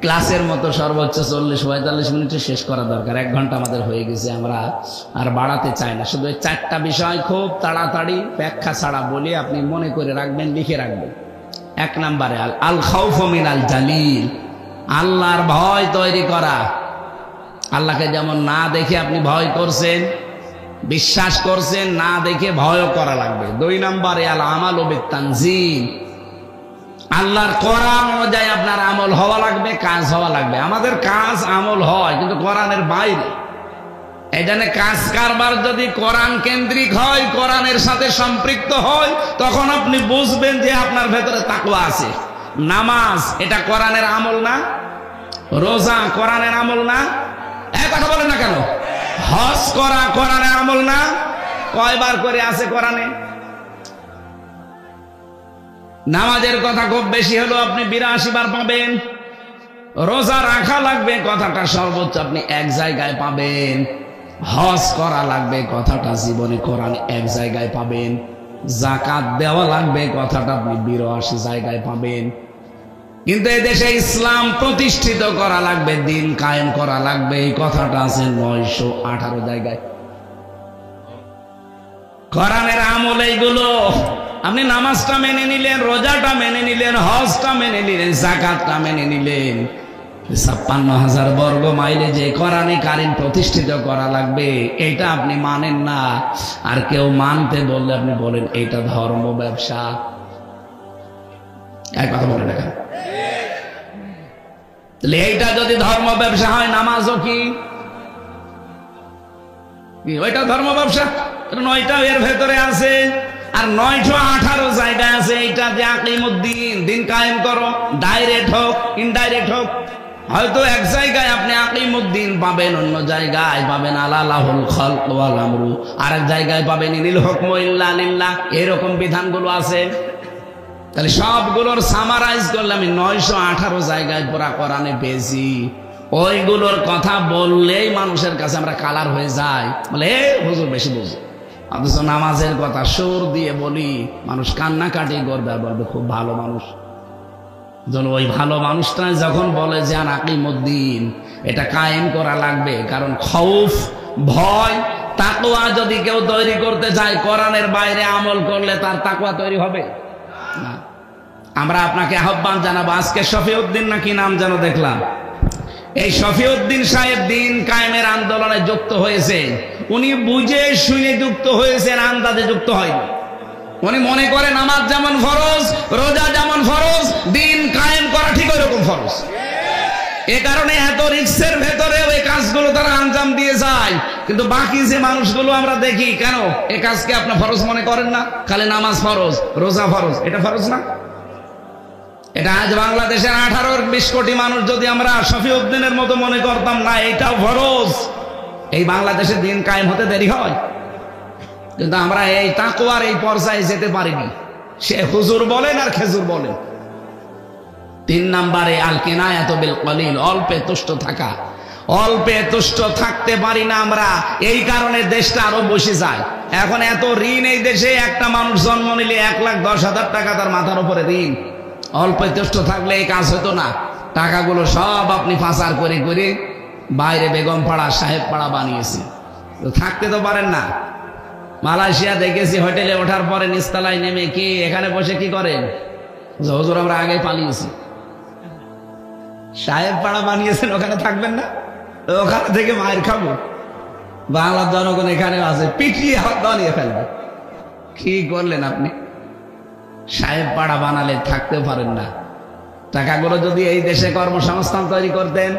ক্লাসের মতো সর্বোচ্চ 40-45 মিনিটে শেষ করা দরকার। 1 ঘন্টা আমাদের হয়ে গেছে, আমরা আর বাড়াতে চাই না। শুধু 4টা বিষয় খুব তাড়াতাড়ি ব্যাখ্যা ছাড়া বলি, আপনি মনে করে রাখবেন, লিখে রাখবেন। 1 নম্বরে আল খাউফু মিনাল জালিল, আল্লাহর ভয় তৈরি করা। আল্লাহকে যেমন না দেখে আপনি ভয় করছেন, বিশ্বাস করছেন, না দেখে ভয়ও করা লাগবে। 2 নম্বরে আল আমালু বিত-তানজিল, আল্লাহর কোরআন অনুযায়ী আপনার আমল হওয়া লাগবে, কাজ হওয়া লাগবে। আমাদের কাজ আমল হয় কিন্তু কোরআনের বাইরে। এখানে কাজ কারবার যদি কোরআন কেন্দ্রিক হয়, কোরআনের সাথে সম্পৃক্ত হয়, তখন আপনি বুঝবেন যে আপনার ভেতরে তাকওয়া আছে। নামাজ এটা কোরআনের আমল না? রোজা কোরআনের আমল না? এক কথা বলেন না কেন? হজ করা কোরআনের আমল না? কয়বার করে আছে কোরআনে? নামাজের কথা খুব বেশি হলো আপনি 82 বার পাবেন। রোজা রাখা লাগবে কথাটা সর্বোচ্চ আপনি 1 জায়গায় পাবেন। হজ করা লাগবে কথাটা জীবনে কোরআনে 1 জায়গায় পাবেন। যাকাত দেওয়া লাগবে কথাটা আপনি 82 জায়গায় পাবেন। কিন্তু এই দেশে ইসলাম প্রতিষ্ঠিত করা লাগবে, দিন কায়েম করা লাগবে, এই কথাটা আছে 918 জায়গায়। কোরআনের আমল এইগুলো। আপনি নামাজটা মেনে নিলেন, রোজাটা মেনে নিলেন, হজটা মেনে নিলেন, যাকাতটা মেনে নিলেন, 56,000 বর্গ মাইলে যে কোরআনে কারিম প্রতিষ্ঠিত করা লাগবে এটা আপনি মানেন না। আর কেউ মানতে বললে আপনি বলেন এটা ধর্ম ব্যবসা। এক কথা বলে দেখা, তাহলে এইটা যদি ধর্ম ব্যবসা হয়, নামাজও কি ওইটা ধর্ম ব্যবসা? 9টা এর ভেতরে আছে, আর 918 জায়গায় আছে এইটা যে আকিমুদ্দিন, দিন কায়েম করো, ডাইরেক্ট হোক ইনডাইরেক্ট হোক। হয়তো 1 জায়গায় আপনি আকিমুদ্দিন পাবেন, অন্য জায়গায় পাবেন আলালাহুল খালক ওয়াল আমরু, আর এক জায়গায় পাবেন ইনিল হুকমু ইল্লা লিল্লাহ। এরকম বিধানগুলো আছে। তাহলে সবগুলোর সামারাইজ করলে আমি 918 জায়গায় পুরা কোরআনে পেয়েছি। ওইগুলোর কথা বললেই মানুষের কাছে আমরা কালার হয়ে যাই, বলে হুজুর বেশি বুঝি। অথচ নামাজের কথা সুর দিয়ে বলি, মানুষ কান্নাকাটি করবে আর বলবে খুব ভালো মানুষ। ওই ভালো মানুষটা যখন বলে যে আকিমুদ্দিন, এটা কায়েম করা লাগবে। কারণ খৌফ, ভয়, তাকওয়া যদি কেউ তৈরি করতে চায়, কোরআনের বাইরে আমল করলে তার তাকওয়া তৈরি হবে না। আমরা আপনাকে আহ্বান জানাবো, আজকে শফিউদ্দিন নাকি নাম যেন দেখলাম, এই শফিউদ্দিন সাহেব দিন কায়েমের আন্দোলনে যুক্ত হয়েছে। উনি বুঝে শুনে যুক্ত হয়েছেন, আন্দাজে যুক্ত হয়নি। উনি মনে করেন নামাজ যেমন ফরজ, রোজা যেমন ফরজ, দিন কায়েম করা ঠিক ওই রকম ফরজ। এ কারণে এত রিস্কের ভেতরে ওই কাজগুলো তারা আঞ্জাম দিয়ে যায়। কিন্তু বাকি যে মানুষগুলো আমরা দেখি, কেন এ কাজকে আপনি ফরজ মনে করেন না? খালি নামাজ ফরজ, রোজা ফরজ, এটা ফরজ না? এটা আজ বাংলাদেশের 18-20 কোটি মানুষ যদি আমরা শফিউদ্দিনের মতো মনে করতাম না এইটাও ফরজ, এই বাংলাদেশে দিন কায়েম হতে দেরি হয়। কিন্তু আমরা এই তাকওয়ার এই পর্যায়ে যেতে পারিনি। সে হুজুর বলেন আর খেজুর বলেন। 3 নম্বরে আল কিনায়াতু বিল কলিল, অল্পে তুষ্ট থাকা। অল্পে তুষ্ট থাকতে পারি না আমরা, এই কারণে দেশটা আরো বসে যায়। এখন এত ঋণ এই দেশে, একটা মানুষ জন্ম নিলে 1,10,000 টাকা তার মাথার উপরে ঋণ। অল্পে তুষ্ট থাকলে এই কাজ হতো না। টাকাগুলো সব আপনি পাচার করে করে বাইরে বেগম পাড়া, সাহেব পাড়া বানিয়েছি। থাকতে তো পারেন না। মালয়েশিয়া দেখেছি, হোটেলে ওঠার পরে নিচতলায় নেমে কি এখানে বসে কি করেন, হুজুর আমরা আগে পালিয়েছি। সাহেব পাড়া বানিয়েছেন, ওখানে থাকবেন না? ওখানে থেকে মায়ের খাবো। বাংলার জনগণ এখানে আছে, পিটিয়ে হাত বানিয়ে ফেলবে। কি করলেন আপনি? সাহেব পাড়া বানালে থাকতেও পারেন না। টাকাগুলো যদি এই দেশে কর্মসংস্থান তৈরি করতেন,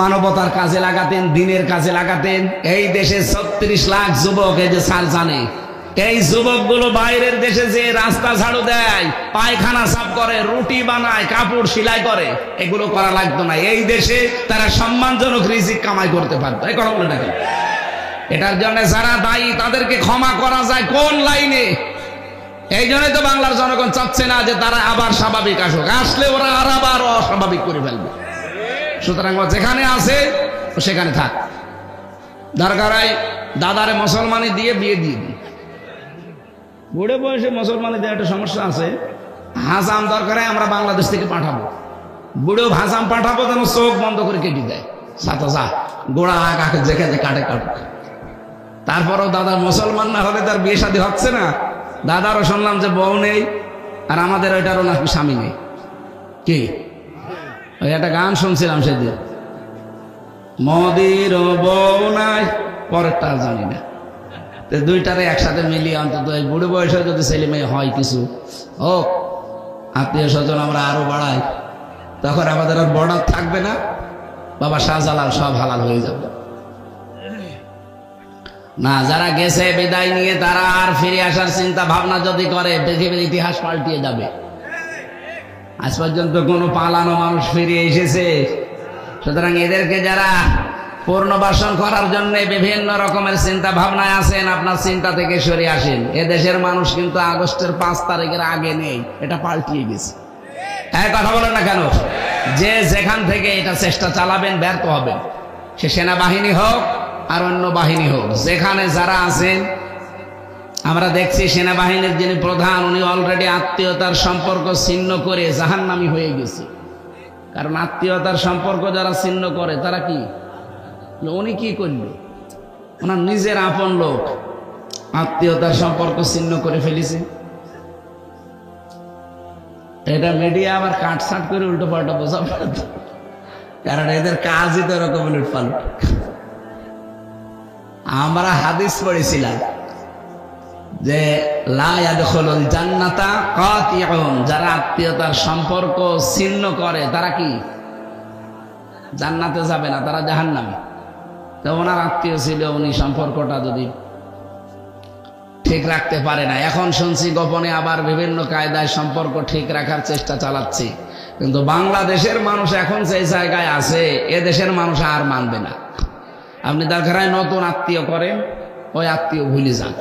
মানবতার কাজে লাগাতেন, দিনের কাজে লাগাতেন, এই দেশে 36 লাখ যুবক, এই যে স্যার জানে, এই যুবকগুলো বাইরের দেশে যে রাস্তা ঝাড়ু দেয়, পায়খানা সাফ করে, রুটি বানায়, কাপড় সেলাই করে, এগুলো করা লাগতো না। এই দেশে তারা সম্মানজনক রিজিক কামাই করতে পারতো। এই কথা বলে না? এটার জন্য যারা দায়ী তাদেরকে ক্ষমা করা যায় কোন লাইনে? এই জন্যই তো বাংলার জনগণ চাচ্ছে না যে তারা আবার স্বাভাবিক আসুক। আসলে ওরা আর আবার অস্বাভাবিক করে ফেলবে। সুতরাং যেখানে আছে সেখানে থাক। দরকার দাদারে মুসলমানি দিয়ে বিয়ে দিয়ে দিই। বুড়ে বয়সে মুসলমানি দিয়ে একটা সমস্যা আছে। হাজাম দরকার আমরা বাংলাদেশ থেকে পাঠাবো, বুড়ো হাজাম পাঠাবো যেন চোখ বন্ধ করে কেটে দেয়। সাথে যা গোড়া কাকে যেখানে কাটে কাটুক। তারপরেও দাদা মুসলমান না হলে তার বিয়ে শাদী হচ্ছে না। দাদারও শুনলাম যে বউ নেই, আর আমাদের ওইটারও নাকি স্বামী নেই। কি ওই একটা গান শুনছিলাম সেদিন, মোদির বউ নাই, পরেরটা জানি না। দুইটারে একসাথে মিলিয়ে অন্তত এই বুড়ো বয়সে যদি ছেলে মেয়ে হয় কিছু হোক, আত্মীয় স্বজন আমরা আরো বাড়াই, তখন আমাদের আর বর্ডার থাকবে না, বাবা শাহজালাল সব হালাল হয়ে যাবে। না, যারা গেছে বিদায় নিয়ে তারা আর ফিরে আসার চিন্তা ভাবনা যদি করে, পৃথিবীর ইতিহাস পাল্টিয়ে যাবে। আজ পর্যন্ত কোনো পালানো মানুষ ফিরে এসেছে? সুতরাং এদেরকে যারা পুনর্বাসন করার জন্য বিভিন্ন রকমের চিন্তা ভাবনায় আছেন, আপনার চিন্তা থেকে সরে আসেন। এদেশের মানুষ কিন্তু আগস্টের 5 তারিখের আগে নেই, এটা পাল্টিয়ে গেছে। হ্যাঁ, কথা বলেন না কেন? যে যেখান থেকে এটা চেষ্টা চালাবেন ব্যর্থ হবেন, সে সেনাবাহিনী হোক আর অন্য বাহিনী হোক, যেখানে যারা আছেন। আমরা দেখছি সেনাবাহিনীর যিনি প্রধান, উনি অলরেডি আত্মীয়তার সম্পর্ক ছিন্ন করে জাহান্নামী হয়ে গেছে। কারণ আত্মীয়তার সম্পর্ক যারা ছিন্ন করে তারা কি, উনি কি করল, ওনার নিজের আপন লোক আত্মীয়তার সম্পর্ক ছিন্ন করে ফেলেছে। এটা মিডিয়া আবার কাটছাট করে উল্টো পাল্টা বোঝা, কারণ এদের কাজই তো এরকম উলটপালট। আমরা হাদিস পড়েছিলাম যে লা ইয়াদখুলুল জান্নাতা কাতিউন, যারা আত্মীয়তার সম্পর্ক ছিন্ন করে তারা কি জান্নাতে যাবে না, তারা জাহান্নামী। তো ওনার আত্মীয় ছিল, উনি সম্পর্কটা যদি ঠিক রাখতে পারে না। এখন শুনছি গোপনে আবার বিভিন্ন কায়দায় সম্পর্ক ঠিক রাখার চেষ্টা চালাচ্ছে। কিন্তু বাংলাদেশের মানুষ এখন যে জায়গায় আছে, এ দেশের মানুষ আর মানবে না। আপনি দরকারায় নতুন আত্মীয় করেন, ওই আত্মীয় ভুলে যান,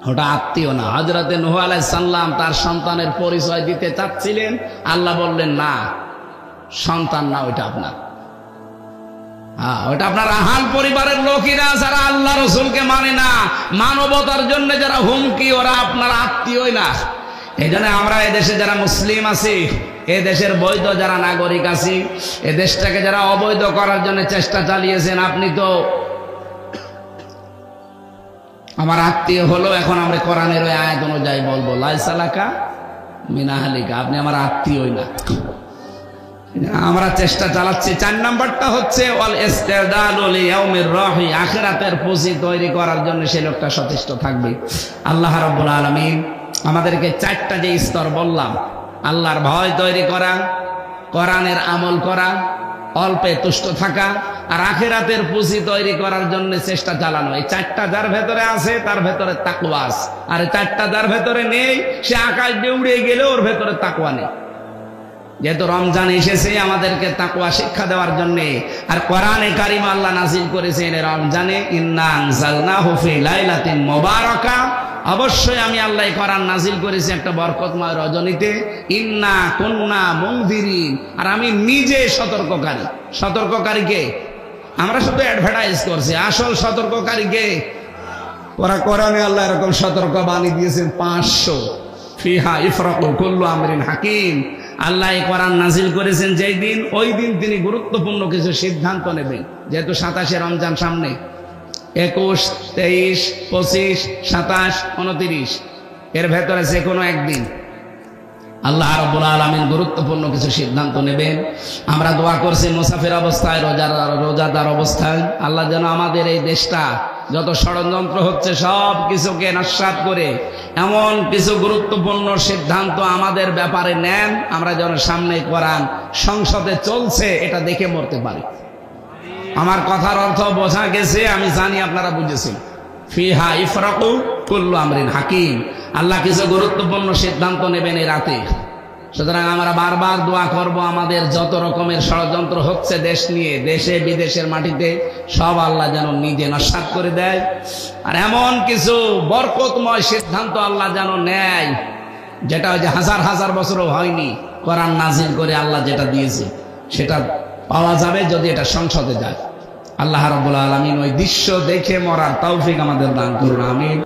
ওটা আত্মীয় না। হযরতে নূহ আলাইহিস সালাম তার সন্তানের পরিচয় দিতে চাচ্ছিলেন, আল্লাহ বললেন না, সন্তান না, ওইটা আপনার। ওটা আপনার আহাল পরিবারের লোকেরা যারা আল্লাহ রসুলকে মানে না, মানবতার জন্য যারা হুমকি, ওরা আপনার আত্মীয়ই না। এই জন্য আমরা এদেশে যারা মুসলিম আছি, এ দেশের বৈধ যারা নাগরিক আছি, এ দেশটাকে যারা অবৈধ করার জন্য চেষ্টা চালিয়েছেন, আপনি তো আমার আত্মীয় হলো। এখন আমরা কোরআনের ওই আয়াত অনুযায়ী বলবো, লাইসা লাকা মিন আহলিকা, আপনি আমার আত্মীয়ই না। আমরা চেষ্টা চালাচ্ছি। 4 নাম্বারটা হচ্ছে ওয়াল ইস্তিদালু লিয়াউমির রাহি, আখিরাতের পুঁজি তৈরি করার জন্য সে লোকটা সচেষ্ট থাকবে। আল্লাহ রাব্বুল আলামিন আমাদেরকে 4টা যে স্তর বললাম, আল্লাহর ভয় তৈরি করা, কোরআনের আমল করা, অল্পে তুষ্ট থাকা, আর আখিরাতের পুঁজি তৈরি করার জন্য চেষ্টা চালানো। এই 4টা যার ভেতরে আছে তার ভেতরে তাকওয়া আছে, আর এই 4টা যার ভেতরে নেই সে আকাশ দিয়ে উড়ে গেলে ওর ভেতরে তাকওয়া নেই। যেহেতু রমজান এসেছে আমাদেরকে তাকওয়া শিক্ষা দেওয়ার জন্য, আর কোরআনে কারিম আল্লাহ নাযিল করেছেন রমজানে, ইন্না আনজালনাহু ফি লাইলাতিন মুবারাকা, অবশ্যই আমি আল্লাহ কোরআন নাযিল করেছি একটা বরকতময় রজনীতে। ইন্না কুন্না মুনযিরিন, আর আমি নিজে সতর্ককারী। সতর্ককারীকে আমরা শুধু অ্যাডভার্টাইজ করছি, আসল সতর্ককারীকে কোরআনে আল্লাহ এরকম সতর্ক বাণী দিয়েছেন 500। ফিহা ইফরাকু কুল্লু আমরিন হাকিম। আল্লাহ এই কোরআন নাযিল করেছেন যেই দিন, ওই দিন তিনি গুরুত্বপূর্ণ কিছু সিদ্ধান্ত নেবেন। যেহেতু 27 রমজান সামনে, 21, 23, 25, 27, 29 এর ভেতরে যে কোনো একদিন আল্লাহ রাব্বুল আলামিন গুরুত্বপূর্ণ কিছু সিদ্ধান্ত নেবেন। আমরা দোয়া করছি মুসাফির অবস্থায়, রোজাদার অবস্থায়, আল্লাহ যেন আমাদের এই দেশটা যত ষড়যন্ত্র হচ্ছে সব কিছুকে নস্যাৎ করে এমন কিছু গুরুত্বপূর্ণ সিদ্ধান্ত আমাদের ব্যাপারে নেন, আমরা যেন সামনে কোরআন সংসদে চলছে এটা দেখে মরতে পারি। আমার কথার অর্থ বোঝা গেছে, আমি জানি আপনারা বুঝেছেন। ফিহা ইফরাকু কুল্লু আমরিন হাকিম, আল্লাহ কিছু গুরুত্বপূর্ণ সিদ্ধান্ত নেবেন এই রাতে। সুতরাং আমরা বারবার দোয়া করব, আমাদের যত রকমের ষড়যন্ত্র হচ্ছে দেশ নিয়ে, দেশে বিদেশের মাটিতে, সব আল্লাহ যেন নিজে নস্যাৎ করে দেয়। আর এমন কিছু বরকতময় সিদ্ধান্ত আল্লাহ যেন নেয়, যেটা ওই যে হাজার হাজার বছরও হয়নি, কোরআন নাযিল করে আল্লাহ যেটা দিয়েছে সেটা পাওয়া যাবে যদি এটা সংসদে যায়। আল্লাহ রাব্বুল আলামিন ওই দৃশ্য দেখে মরার তৌফিক আমাদের দান করুন, আমিন।